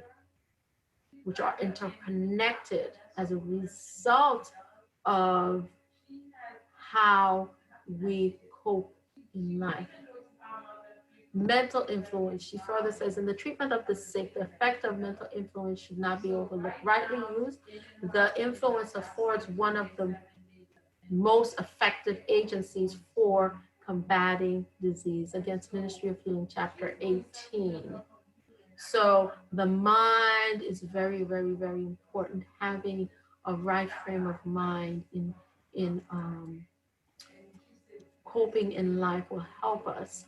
B: which are interconnected as a result of how we cope in life. Mental influence, she further says, in the treatment of the sick, the effect of mental influence should not be overlooked. Rightly used, the influence affords one of the most effective agencies for combating disease. Against Ministry of Healing, chapter 18. So the mind is very, very, very important. Having a right frame of mind in coping in life will help us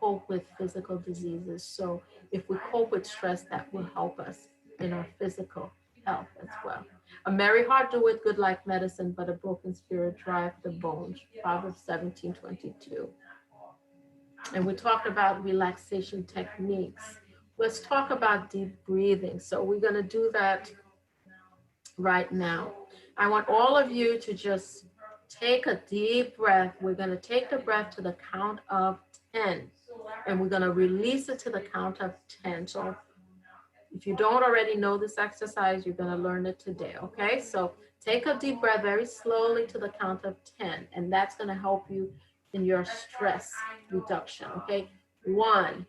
B: cope with physical diseases. So if we cope with stress, that will help us in our physical health as well. A merry heart doeth good like medicine, but a broken spirit drieth the bones. Proverbs 17:22. And we talked about relaxation techniques. Let's talk about deep breathing. So we're going to do that right now. I want all of you to just take a deep breath. We're going to take the breath to the count of 10, and we're going to release it to the count of 10. So if you don't already know this exercise, you're going to learn it today, okay? So take a deep breath very slowly to the count of 10, and that's going to help you in your stress reduction, okay? 1,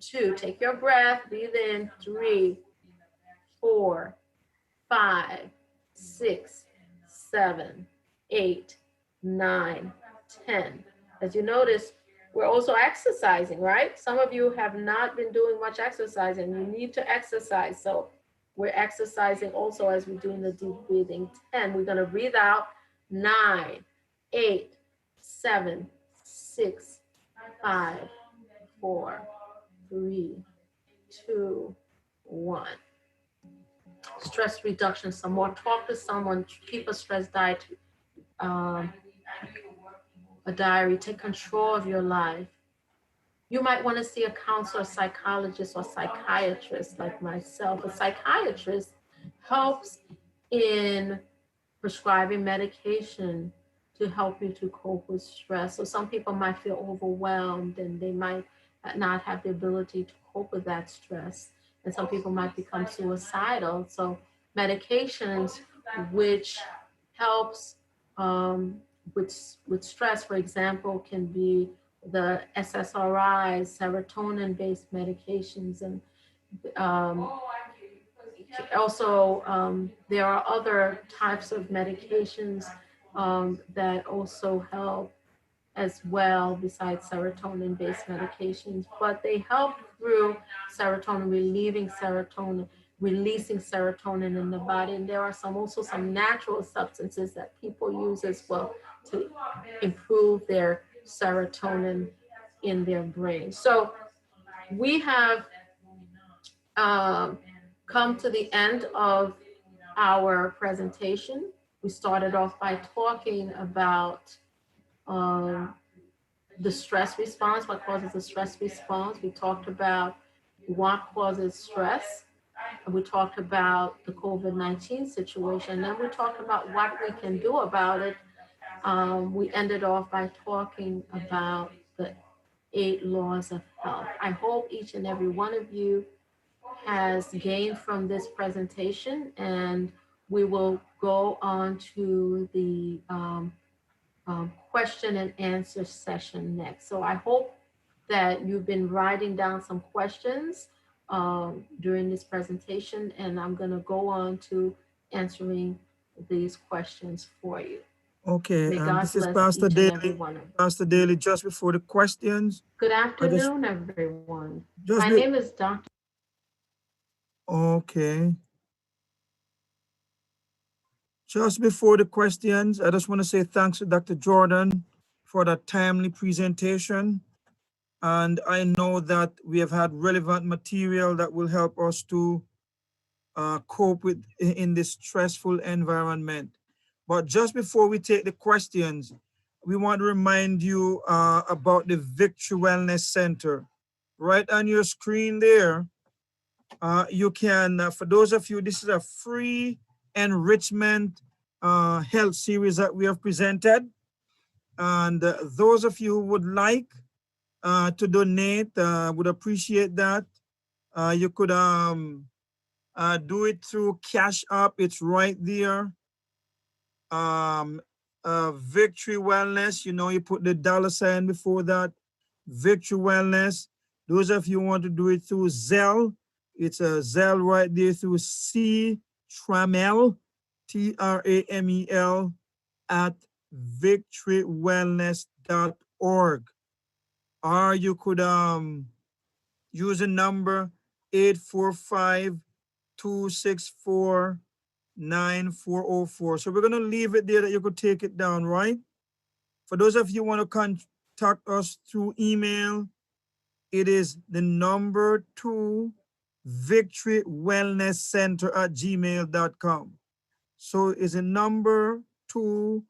B: 2, take your breath, breathe in, 3, 4, 5, 6, 7, 8, 9, 10. As you notice, we're also exercising, right? Some of you have not been doing much exercising. You need to exercise. So we're exercising also as we're doing the deep breathing. 10, we're going to breathe out. 9, 8, 7, 6, 5, 4, 3, 2, 1. Stress reduction, some more. Talk to someone, keep a stress diet, a diary, take control of your life. You might want to see a counselor, psychologist, or psychiatrist like myself. A psychiatrist helps in prescribing medication to help you to cope with stress. So some people might feel overwhelmed and they might not have the ability to cope with that stress. And some people might become suicidal. So medications which helps with stress, for example, can be the SSRIs, serotonin-based medications, and also there are other types of medications that also help as well besides serotonin-based medications, but they help through serotonin, relieving serotonin, releasing serotonin in the body. And there are also some natural substances that people use as well to improve their serotonin in their brain. So we have come to the end of our presentation. We started off by talking about the stress response, what causes the stress response. We talked about what causes stress. We talked about the COVID-19 situation. Then we talked about what we can do about it. We ended off by talking about the 8 laws of health. I hope each and every one of you has gained from this presentation, and we will go on to the question and answer session next. So I hope that you've been writing down some questions during this presentation, and I'm going to go on to answering these questions for you.
A: Okay,
B: May God
A: this is
B: bless
A: Pastor
B: each and every
A: Daly.
B: one of you.
A: Pastor Daly, just before the questions.
B: Good afternoon, everyone.
A: Just
B: My name is Dr.
A: Okay. Just before the questions, I just want to say thanks to Dr. Jordan for that timely presentation. And I know that we have had relevant material that will help us to cope with in this stressful environment. But just before we take the questions, we want to remind you about the Victory Wellness Center. Right on your screen there, you can, for those of you, this is a free enrichment health series that we have presented. And those of you who would like to donate, would appreciate that. You could do it through Cash App. It's right there. Victory Wellness, you know, you put the $ before that. Victory Wellness. Those of you who want to do it through Zelle, it's a Zelle right there through C Tramel, TRAMEL at victorywellness.org. Or you could use a number 845-264-9404. So we're going to leave it there that you could take it down, right? For those of you who want to contact us through email, it is the number 2 victorywellnesscenter@gmail.com. So it's a number 2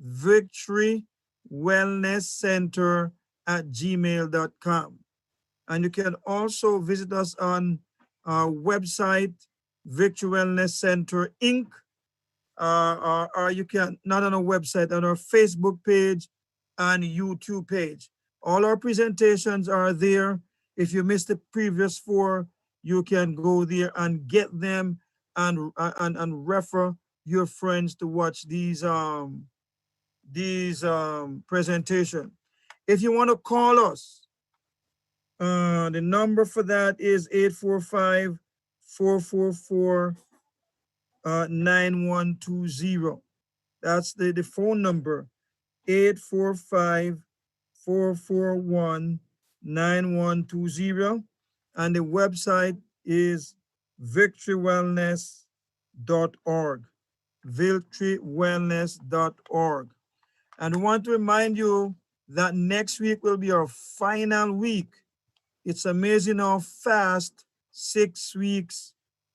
A: victorywellnesscenter@gmail.com. And you can also visit us on our website, Victory Wellness Center Inc. Or you can, not on our website, on our Facebook page and YouTube page. All our presentations are there. If you missed the previous 4, you can go there and get them and refer your friends to watch these presentations. If you want to call us, the number for that is 845-444-9120. That's the phone number, 845-441-9120. And the website is victorywellness.org, victorywellness.org. And we want to remind you that next week will be our final week. It's amazing how fast 6 weeks,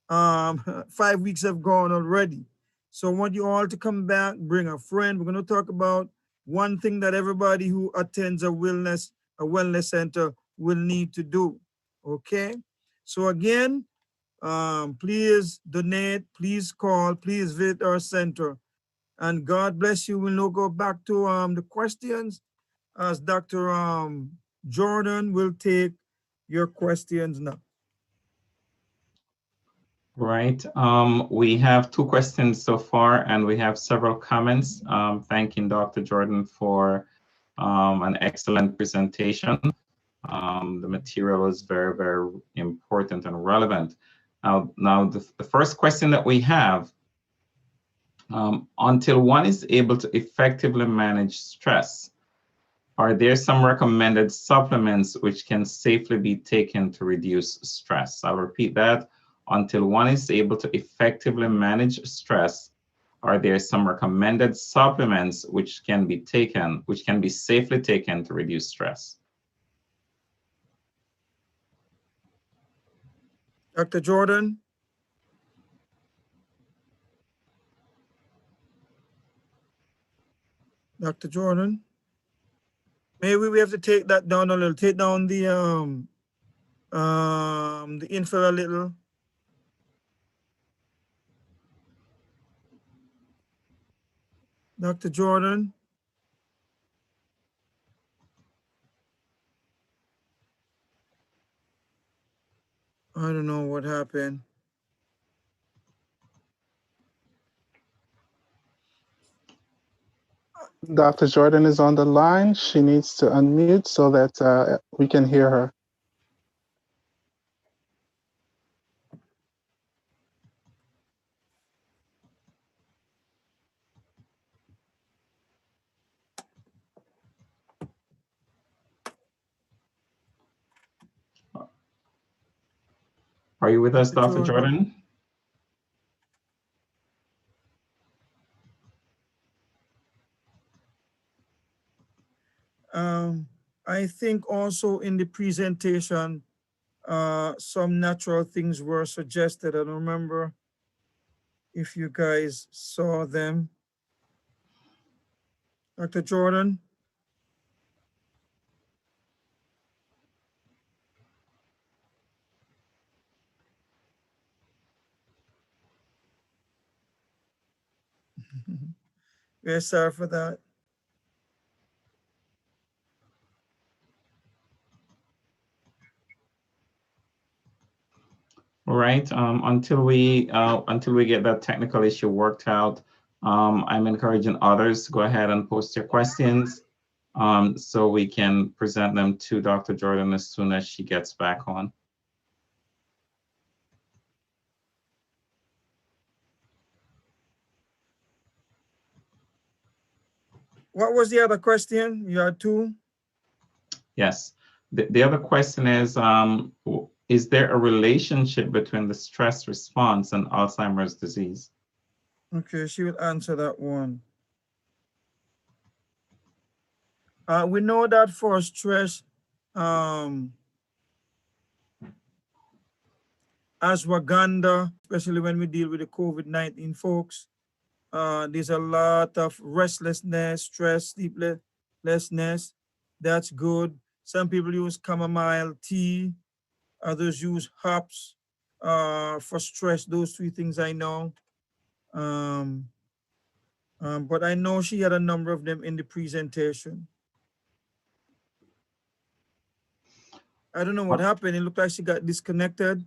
A: 5 weeks have gone already. So I want you all to come back, bring a friend. We're going to talk about one thing that everybody who attends a wellness center will need to do. Okay? So again, please donate, please call, please visit our center. And God bless you. We'll now go back to the questions as Dr. Jordan will take your questions now.
C: Right. We have 2 questions so far, and we have several comments thanking Dr. Jordan for an excellent presentation. The material was very, very important and relevant. Now the first question that we have, until one is able to effectively manage stress, are there some recommended supplements which can safely be taken to reduce stress? I'll repeat that. Until one is able to effectively manage stress, are there some recommended supplements which can be taken, which can be safely taken to reduce stress?
A: Dr. Jordan? Dr. Jordan. Maybe we have to take that down a little. Take down the info a little. Dr. Jordan. I don't know what happened.
D: Dr. Jordan is on the line. She needs to unmute so that we can hear her.
C: Are you with us, Dr.
A: Jordan.
C: Jordan?
A: I think also in the presentation, some natural things were suggested. I don't remember if you guys saw them. Dr. Jordan? Very sorry for that.
C: All right. Until we get that technical issue worked out, I'm encouraging others to go ahead and post your questions, so we can present them to Dr. Jordan as soon as she gets back on.
A: What was the other question? You had two?
C: Yes. The other question is there a relationship between the stress response and Alzheimer's disease?
A: Okay, she will answer that one. We know that for stress, ashwagandha, especially when we deal with the COVID-19 folks, there's a lot of restlessness, stress, sleeplessness. That's good. Some people use chamomile tea, others use hops for stress. Those three things I know. But I know she had a number of them in the presentation. I don't know what happened. It looked like she got disconnected.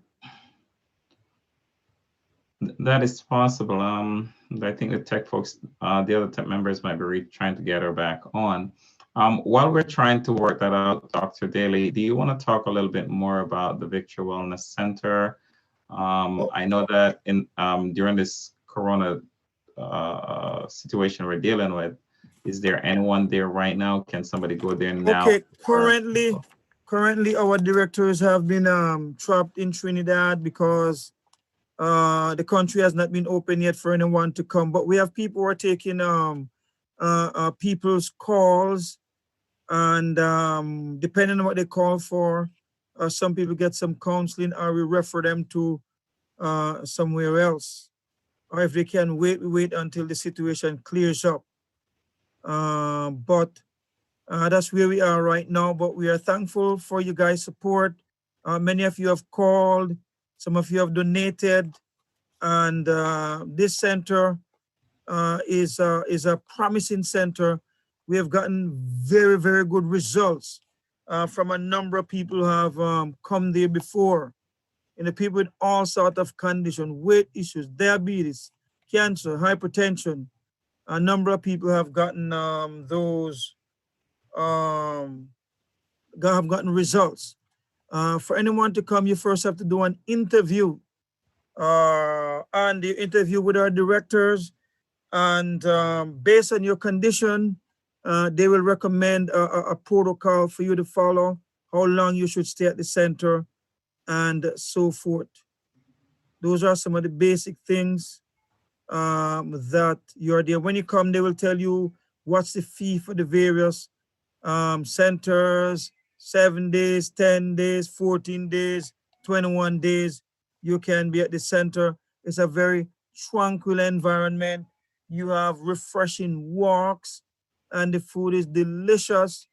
C: That is possible. I think the tech folks, the other tech members might be trying to get her back on. While we're trying to work that out, Dr. Daly, do you want to talk a little bit more about the Victory Wellness Center? I know that during this Corona situation we're dealing with, is there anyone there right now? Can somebody go there now?
A: Okay, currently our directors have been trapped in Trinidad because the country has not been open yet for anyone to come. But we have people who are taking people's calls, and depending on what they call for, some people get some counseling, or we refer them to somewhere else. Or if they can wait until the situation clears up. But that's where we are right now. But we are thankful for you guys' support. Many of you have called, some of you have donated, and this center is a promising center. We have gotten very, very good results from a number of people who have come there before. People with all sorts of conditions, weight issues, diabetes, cancer, hypertension. A number of people have gotten have gotten results. For anyone to come, you first have to do an interview, and the interview with our directors, and based on your condition, they will recommend a protocol for you to follow, how long you should stay at the center, and so forth. Those are some of the basic things that you're there. When you come, they will tell you what's the fee for the various centers, 7 days, 10 days, 14 days, 21 days. You can be at the center. It's a very tranquil environment. You have refreshing walks. and the food is delicious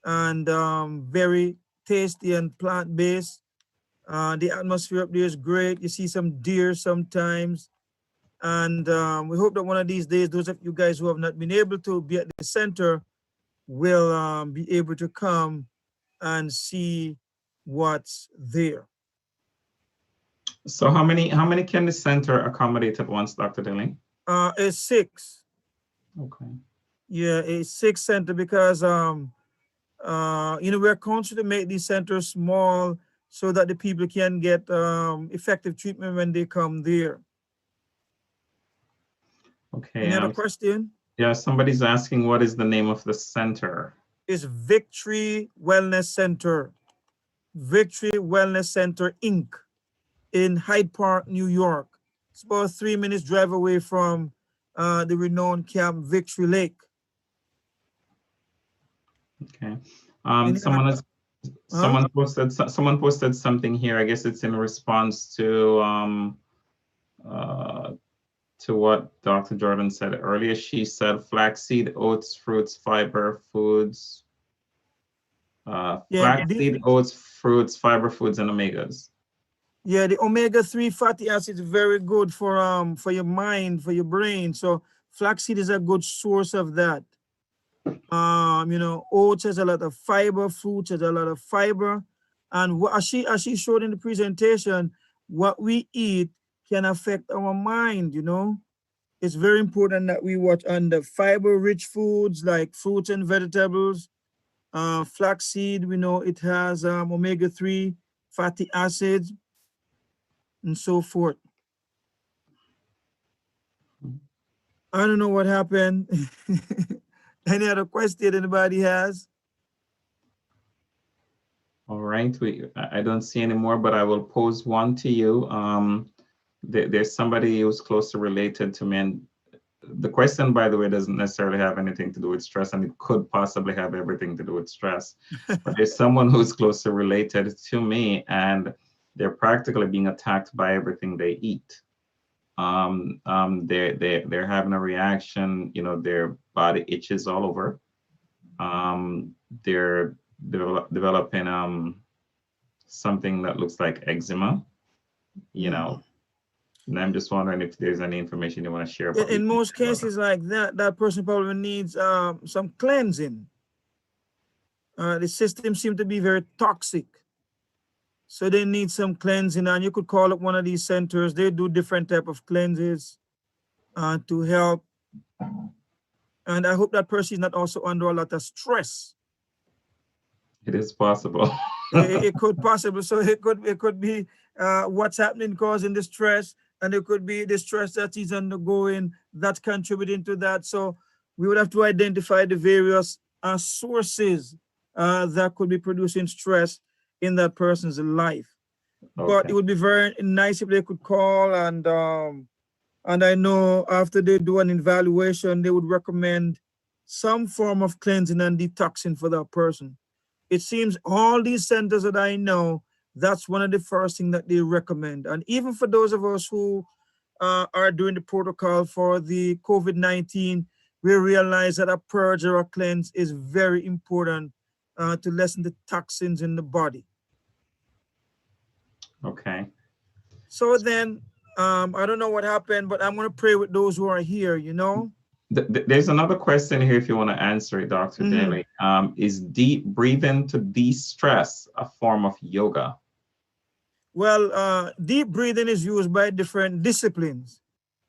A: and very tasty and plant-based. The atmosphere up there is great. You see some deer sometimes. And we hope that one of these days, those of you guys who have not been able to be at the center will be able to come and see what's there.
C: So how many can the center accommodate at once, Dr. Dilling?
A: It's 6.
C: Okay.
A: Yeah, a 6 center because we're conscious to make these centers small so that the people can get effective treatment when they come there.
C: Okay.
A: Any other question?
C: Yeah, somebody's asking what is the name of the center?
A: It's Victory Wellness Center. Victory Wellness Center, Inc. in Hyde Park, New York. It's about a 3 minutes drive away from the renowned Camp Victory Lake.
C: Okay.
A: Any
C: Someone posted something here. I guess it's in response to what Dr. Jordan said earlier. She said flaxseed, oats, fruits, fiber foods. Flaxseed, oats, fruits, fiber foods, and omegas.
A: Yeah, the omega-3 fatty acids is very good for your mind, for your brain. So flaxseed is a good source of that. Oats has a lot of fiber, fruits has a lot of fiber, and as she showed in the presentation, what we eat can affect our mind. It's very important that we watch on the fiber-rich foods like fruits and vegetables. Flaxseed, we know it has omega-3 fatty acids and so forth. I don't know what happened. Any other question anybody has?
C: All right, I don't see any more, but I will pose one to you. There's somebody who's closely related to me, and the question, by the way, doesn't necessarily have anything to do with stress, and it could possibly have everything to do with stress. But there's someone who's closely related to me, and they're practically being attacked by everything they eat. They're having a reaction. Their body itches all over. They're developing something that looks like eczema. And I'm just wondering if there's any information you want to share about.
A: In most cases like that person probably needs some cleansing. The system seems to be very toxic. So they need some cleansing, and you could call up one of these centers. They do different type of cleanses to help. And I hope that person is not also under a lot of stress.
C: It is possible.
A: it could possibly. So it could be what's happening causing the stress, and it could be the stress that he's undergoing that's contributing to that. So we would have to identify the various sources that could be producing stress in that person's life. Okay. But it would be very nice if they could call, and I know after they do an evaluation, they would recommend some form of cleansing and detoxing for that person. It seems all these centers that I know, that's one of the first things that they recommend. And even for those of us who are doing the protocol for the COVID-19, we realize that a purge or a cleanse is very important to lessen the toxins in the body.
C: Okay.
A: So then, I don't know what happened, but I'm going to pray with those who are here,
C: There's another question here if you want to answer it, Dr. Daly. Is deep breathing to de-stress a form of yoga?
A: Well, deep breathing is used by different disciplines,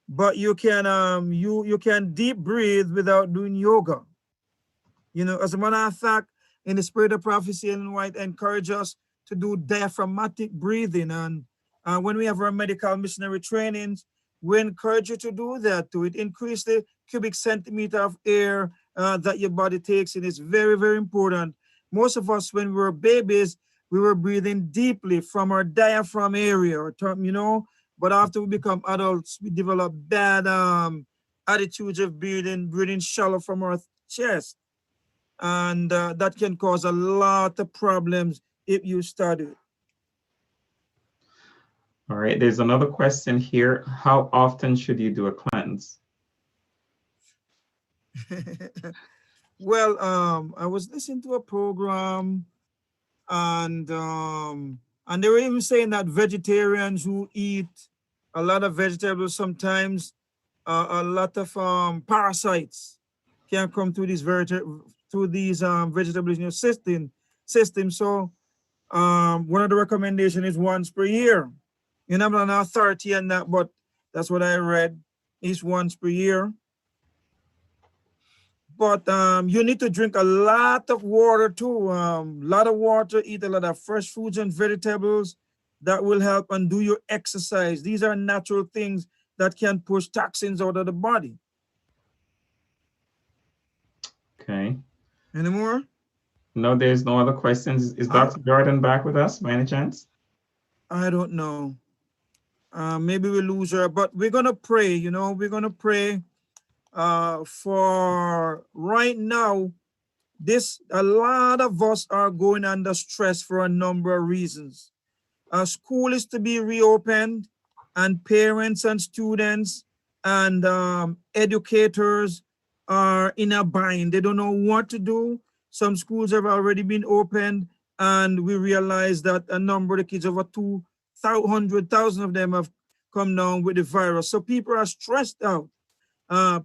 A: but you can you can deep breathe without doing yoga. As a matter of fact, in the spirit of prophecy, Ellen White encourage us to do diaphragmatic breathing, and when we have our medical missionary trainings, we encourage you to do that too. It increases the cubic centimeter of air that your body takes in. It's very, very important. Most of us, when we were babies, we were breathing deeply from our diaphragm area, but after we become adults, we develop bad attitudes of breathing shallow from our chest. And that can cause a lot of problems if you study it.
C: All right, there's another question here. How often should you do a cleanse?
A: Well, I was listening to a program, and they were even saying that vegetarians who eat a lot of vegetables sometimes a lot of parasites can come through these vegetables in your system. So one of the recommendation is once per year. You know, I'm not an authority on that, but that's what I read. Is once per year. But you need to drink a lot of water too. Lot of water, eat a lot of fresh foods and vegetables. That will help, and do your exercise. These are natural things that can push toxins out of the body.
C: Okay.
A: Any more?
C: No, there's no other questions. Is Dr. Jordan back with us by any chance?
A: I don't know. Maybe we lose her, but we're gonna pray. You know, we're gonna pray for right now. A lot of us are going under stress for a number of reasons. School is to be reopened, and parents and students and educators are in a bind. They don't know what to do. Some schools have already been opened, and we realize that a number of the kids, over 200,000 of them, have come down with the virus. So people are stressed out.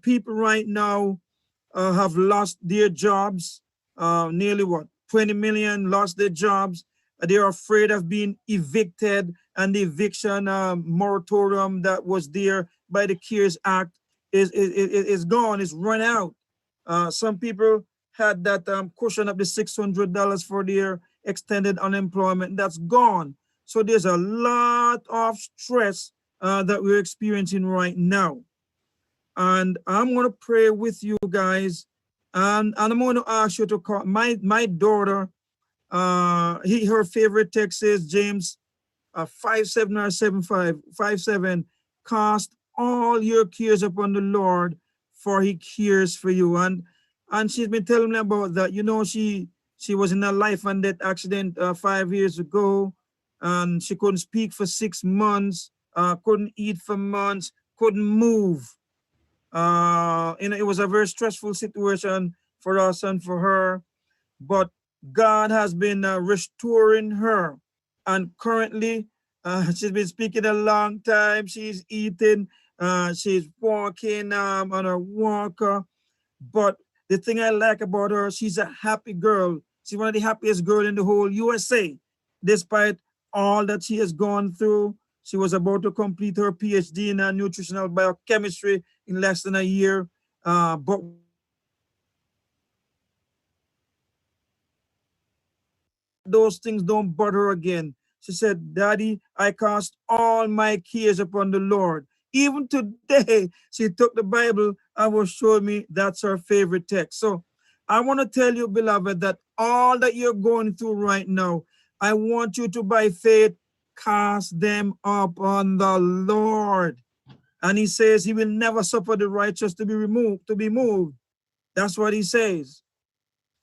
A: People right now have lost their jobs. Nearly 20 million lost their jobs. They're afraid of being evicted, and the eviction moratorium that was there by the CARES Act is gone, is run out. Some people had that cushion up to $600 for their extended unemployment. That's gone. So there's a lot of stress that we're experiencing right now. And I'm going to pray with you guys. And I'm going to ask you to call my daughter. Her favorite text is James 5:7 or 7:5:7. Cast all your cares upon the Lord, for He cares for you. And she's been telling me about that. You know, she was in a life and death accident 5 years ago, and she couldn't speak for 6 months, couldn't eat for months, couldn't move. It was a very stressful situation for us and for her, but God has been restoring her. And currently, she's been speaking a long time. She's eating, she's walking on her walker. But the thing I like about her, she's a happy girl. She's one of the happiest girls in the whole USA, despite all that she has gone through. She was about to complete her PhD in nutritional biochemistry in less than a year. But those things don't bother her again. She said, Daddy, I cast all my cares upon the Lord. Even today, she took the Bible and was showing me that's her favorite text. So I want to tell you, beloved, that all that you're going through right now, I want you to, by faith, cast them upon the Lord. And He says He will never suffer the righteous to be moved. That's what He says.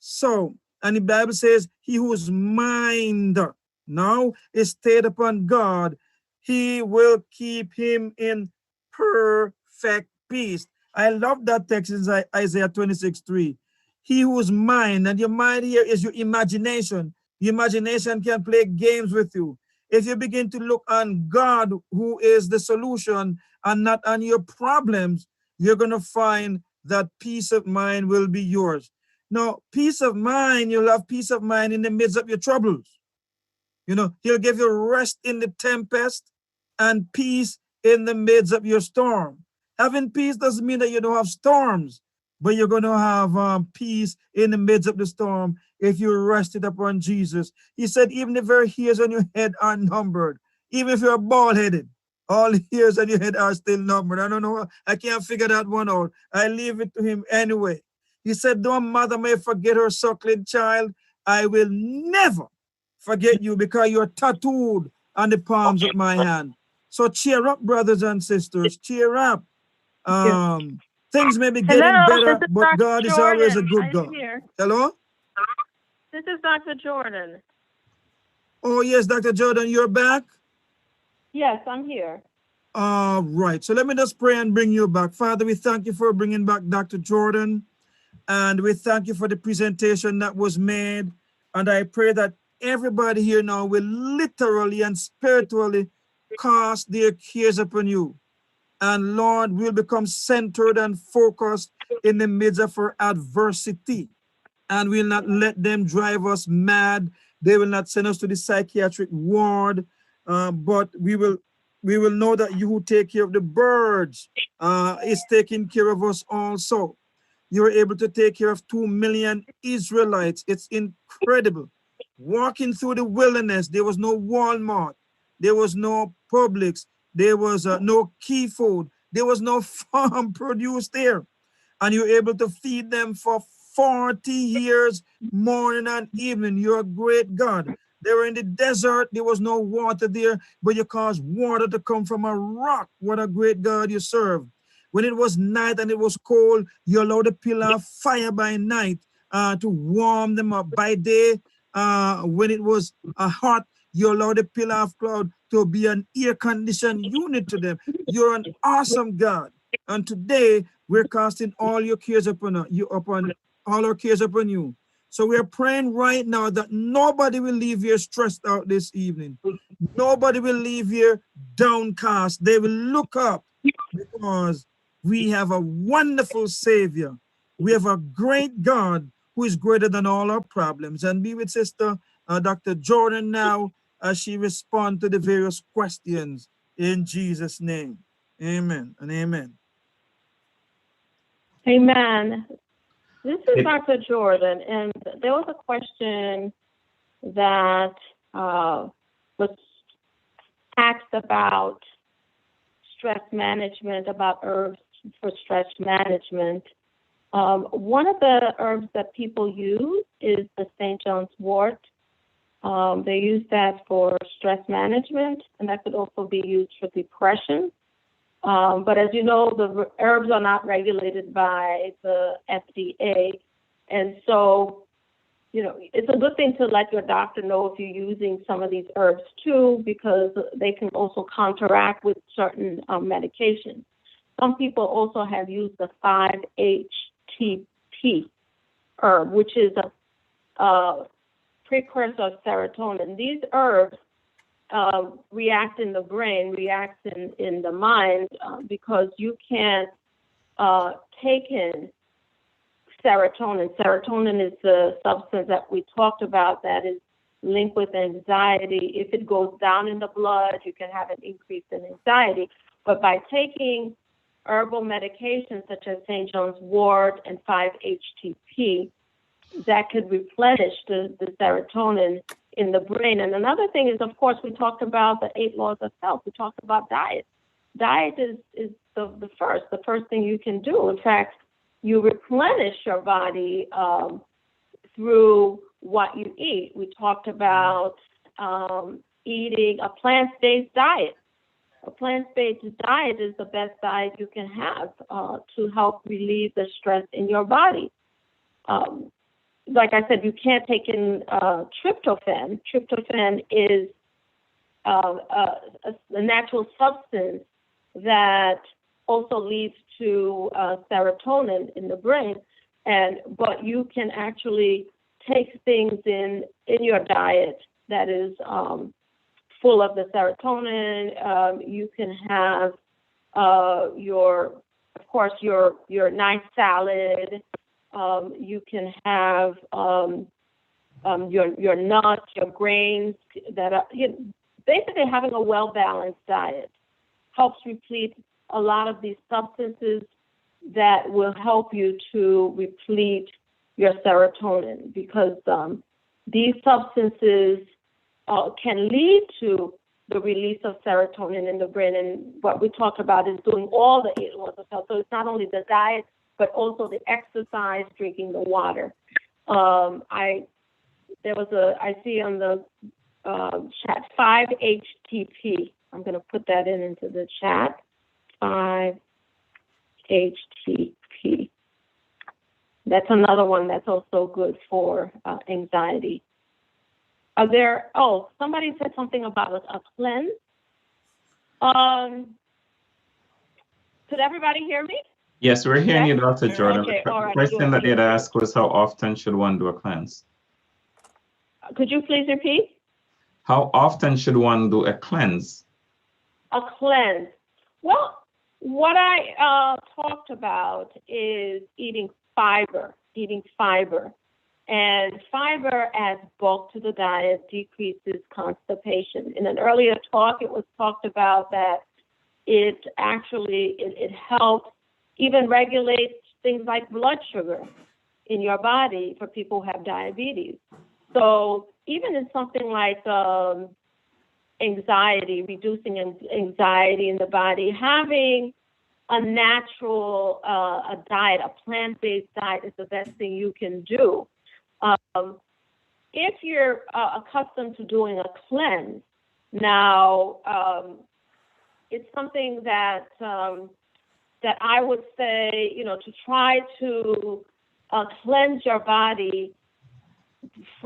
A: So, and the Bible says, he whose mind now is stayed upon God, He will keep him in perfect peace. I love that text in Isaiah 26:3. He whose mind, and your mind here is your imagination. Your imagination can play games with you. If you begin to look on God, who is the solution, and not on your problems, you're going to find that peace of mind will be yours. Now, peace of mind, you'll have peace of mind in the midst of your troubles. You know, He'll give you rest in the tempest and peace in the midst of your storm. Having peace doesn't mean that you don't have storms, but you're going to have peace in the midst of the storm if you rested upon Jesus. He said, even the very hairs on your head are numbered. Even if you're bald-headed, all the hairs on your head are still numbered. I don't know. I can't figure that one out. I leave it to Him anyway. He said, though a mother may forget her suckling child, I will never forget you, because you're tattooed on the palms of my hand. So cheer up, brothers and sisters. Cheer up. Things may be getting better, but
E: Dr.
A: God is
E: Jordan.
A: always a good
E: I'm
A: God.
E: here.
A: Hello?
E: This is Dr. Jordan.
A: Oh, yes, Dr. Jordan, you're back?
E: Yes, I'm here.
A: All right. So let me just pray and bring you back. Father, we thank You for bringing back Dr. Jordan. And we thank you for the presentation that was made. And I pray that everybody here now will literally and spiritually cast their cares upon you. And Lord, we'll become centered and focused in the midst of our adversity. And we'll not let them drive us mad. They will not send us to the psychiatric ward, but we will know that you who take care of the birds is taking care of us also. You were able to take care of 2 million Israelites. It's incredible. Walking through the wilderness, there was no Walmart, there was no Publix, there was no Key Food, there was no farm produce there. And you're able to feed them for 40 years, morning and evening. You're a great God. They were in the desert, there was no water there, but you caused water to come from a rock. What a great God you serve. When it was night and it was cold, you allowed a pillar of fire by night to warm them up. By day, when it was hot, you allowed a pillar of cloud to be an air-conditioned unit to them. You're an awesome God. And today, we're casting all your cares upon you, all our cares upon you. So we're praying right now that nobody will leave here stressed out this evening. Nobody will leave here downcast. They will look up because we have a wonderful Savior. We have a great God who is greater than all our problems. And be with Sister Dr. Jordan now as she responds to the various questions in Jesus' name. Amen and amen.
E: Amen. This is Dr. Jordan, and there was a question that was asked about stress management, about herbs for stress management. One of the herbs that people use is the St. John's wort. They use that for stress management, and that could also be used for depression. But as you know, the herbs are not regulated by the FDA. And so, you know, it's a good thing to let your doctor know if you're using some of these herbs too, because they can also counteract with certain medications. Some people also have used the 5-HTP herb, which is a precursor of serotonin. These herbs react in the brain, react in the mind, because you can't take in serotonin. Serotonin is the substance that we talked about that is linked with anxiety. If it goes down in the blood, you can have an increase in anxiety. But by taking herbal medications such as St. John's wort and 5-HTP, that could replenish the serotonin in the brain. And another thing is, of course, we talked about the 8 laws of health. We talked about diet. Diet is the first thing you can do. In fact, you replenish your body through what you eat. We talked about eating a plant-based diet. A plant-based diet is the best diet you can have to help relieve the stress in your body. Like I said, you can't take in tryptophan. Tryptophan is a natural substance that also leads to serotonin in the brain. But you can actually take things in your diet that is full of the serotonin. You can have your nice salad. You can have your nuts, your grains. That are basically having a well-balanced diet helps replete a lot of these substances that will help you to replete your serotonin, because these substances can lead to the release of serotonin in the brain. And what we talk about is doing all the 8 laws of health. So it's not only the diet, but also the exercise, drinking the water. I see on the chat 5-HTP. I'm going to put that into the chat. 5-HTP. That's another one that's also good for anxiety. Somebody said something about a cleanse. Could everybody hear me?
C: Yes, we're hearing you, Dr.
A: Yeah.
C: Jordan.
E: Okay, all
C: The
E: right,
C: question
E: good.
C: that they'd asked was, how often should one do a cleanse?
E: Could you please repeat?
C: How often should one do a cleanse?
E: A cleanse. Well, what I talked about is eating fiber. And fiber adds bulk to the diet, decreases constipation. In an earlier talk, it was talked about that it actually, it helps even regulate things like blood sugar in your body for people who have diabetes. So even in something like anxiety, reducing anxiety in the body, having a natural a diet, a plant-based diet is the best thing you can do. If you're accustomed to doing a cleanse, now it's something that that I would say, you know, to try to cleanse your body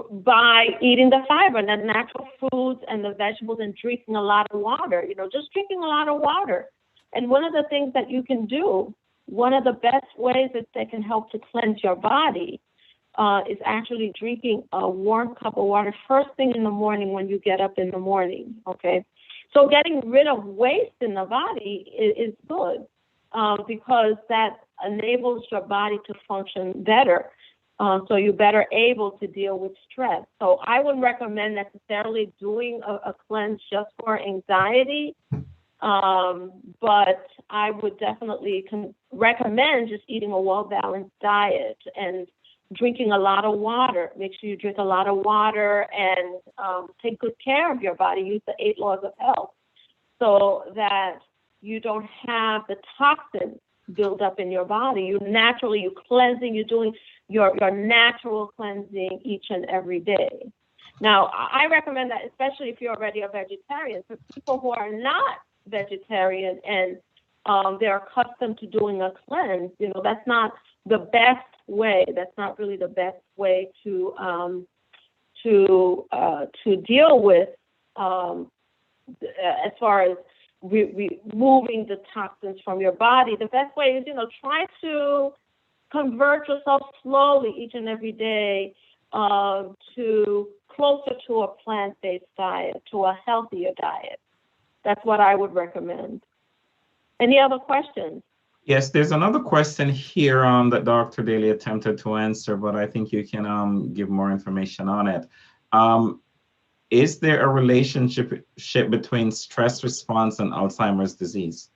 E: by eating the fiber and the natural foods and the vegetables and drinking a lot of water, you know, just drinking a lot of water. And one of the things that you can do, one of the best ways that can help to cleanse your body is actually drinking a warm cup of water first thing in the morning when you get up in the morning, okay? So getting rid of waste in the body is good because that enables your body to function better. So you're better able to deal with stress. So I wouldn't recommend necessarily doing a cleanse just for anxiety, but I would definitely recommend just eating a well-balanced diet and drinking a lot of water. Make sure you drink a lot of water and take good care of your body. Use the 8 laws of health so that you don't have the toxins build up in your body. You're cleansing, you're doing your natural cleansing each and every day. Now, I recommend that, especially if you're already a vegetarian. For people who are not vegetarian and they're accustomed to doing a cleanse, you know, that's not the best way. That's not really the best way to deal with as far as removing the toxins from your body. The best way is, you know, try to convert yourself slowly each and every day to closer to a plant-based diet, to a healthier diet. That's what I would recommend. Any other questions?
C: Yes, there's another question here that Dr. Daly attempted to answer, but I think you can give more information on it. Is there a relationship between stress response and Alzheimer's disease?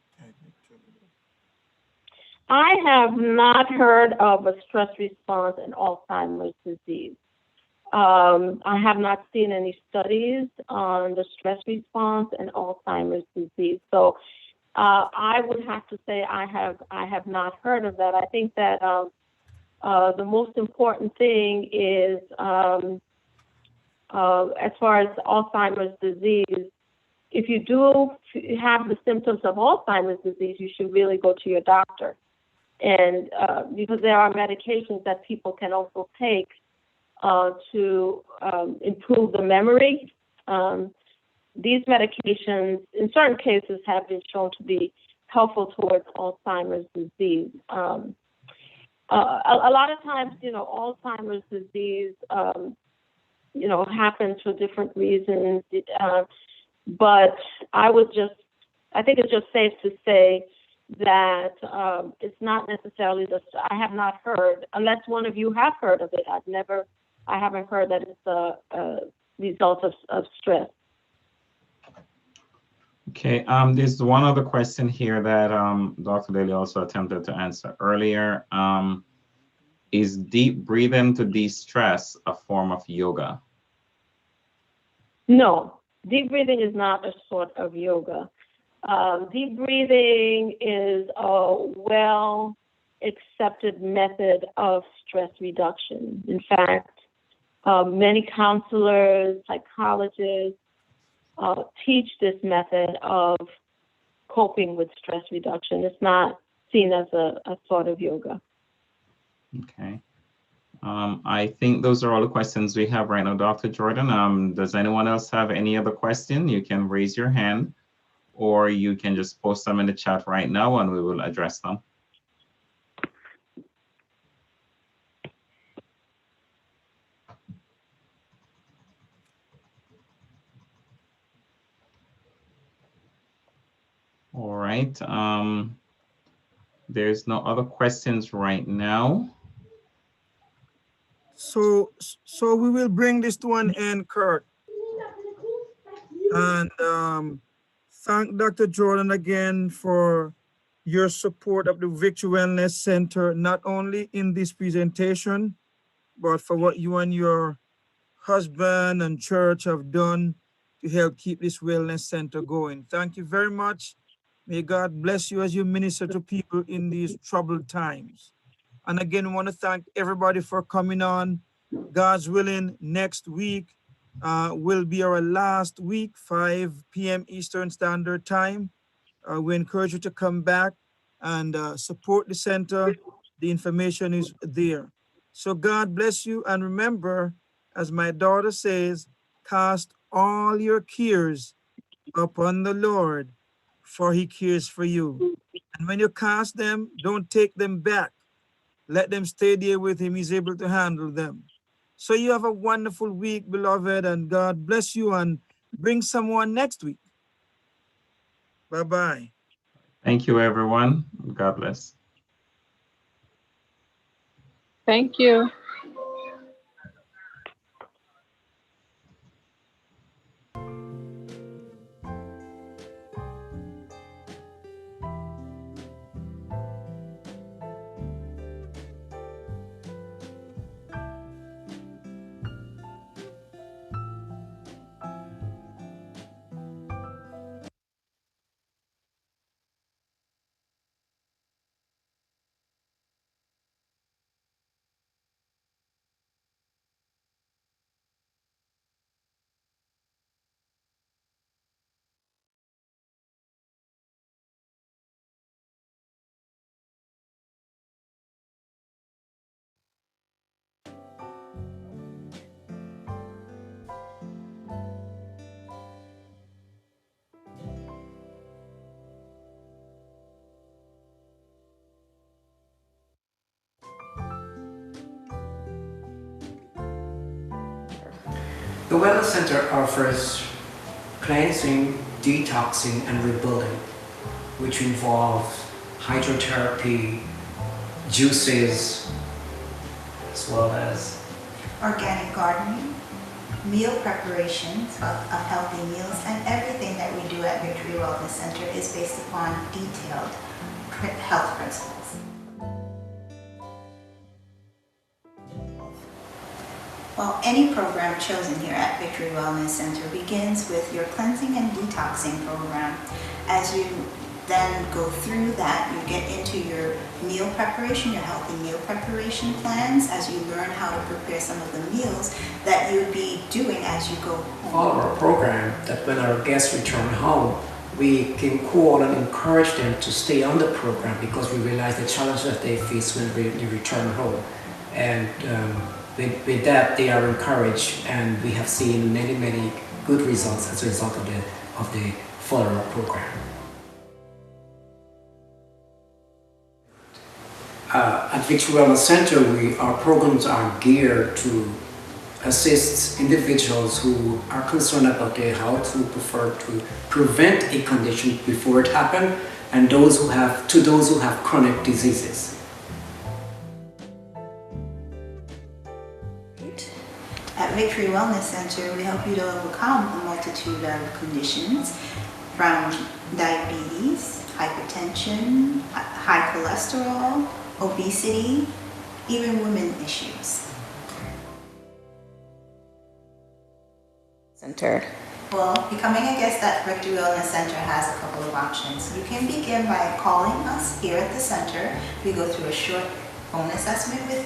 E: I have not heard of a stress response in Alzheimer's disease. I have not seen any studies on the stress response in Alzheimer's disease. So I would have to say I have not heard of that. I think that the most important thing is as far as Alzheimer's disease, if you do have the symptoms of Alzheimer's disease, you should really go to your doctor. And because there are medications that people can also take to improve the memory. These medications, in certain cases, have been shown to be helpful towards Alzheimer's disease. A lot of times, you know, Alzheimer's disease, you know, happens for different reasons. But I think it's just safe to say that it's not necessarily I have not heard, unless one of you have heard of it. I haven't heard that it's a result of stress.
C: Okay, there's one other question here that Dr. Daly also attempted to answer earlier. Is deep breathing to de-stress a form of yoga?
E: No, deep breathing is not a sort of yoga. Deep breathing is a well-accepted method of stress reduction. In fact, many counselors, psychologists teach this method of coping with stress reduction. It's not seen as a sort of yoga.
C: Okay. I think those are all the questions we have right now, Dr. Jordan. Does anyone else have any other question? You can raise your hand, or you can just post them in the chat right now and we will address them. right. There's no other questions right now.
A: So we will bring this to an end, Kurt. And thank Dr. Jordan again for your support of the Victory Wellness Center, not only in this presentation, but for what you and your husband and church have done to help keep this wellness center going. Thank you very much. May God bless you as you minister to people in these troubled times. And again, I want to thank everybody for coming on. God's willing, next week will be our last week, 5 p.m. Eastern Standard Time. We encourage you to come back and support the center. The information is there. So God bless you. And remember, as my daughter says, cast all your cares upon the Lord, for he cares for you. And when you cast them, don't take them back. Let them stay there with him. He's able to handle them. So you have a wonderful week, beloved, and God bless you, and bring someone next week. Bye-bye.
C: Thank you, everyone. God bless.
F: Thank you.
G: The Wellness Center offers cleansing, detoxing, and rebuilding, which involves hydrotherapy, juices, as well as
H: organic gardening, meal preparations of healthy meals, and everything that we do at Victory Wellness Center is based upon detailed health principles. Well, any program chosen here at Victory Wellness Center begins with your cleansing and detoxing program. As you then go through that, you get into your meal preparation, your healthy meal preparation plans, as you learn how to prepare some of the meals that you'll be doing as you go home.
G: Follow our program that when our guests return home, we can call and encourage them to stay on the program, because we realize the challenges that they face when they return home. And with that, they are encouraged, and we have seen many good results as a result of the follow-up program. At Victory Wellness Center, our programs are geared to assist individuals who are concerned about their health, who prefer to prevent a condition before it happens, and those who have chronic diseases.
H: At Victory Wellness Center, we help you to overcome a multitude of conditions, from diabetes, hypertension, high cholesterol, obesity, even women issues.
I: Center.
H: Well, becoming a guest at Victory Wellness Center has a couple of options. You can begin by calling us here at the center. We go through a short phone assessment with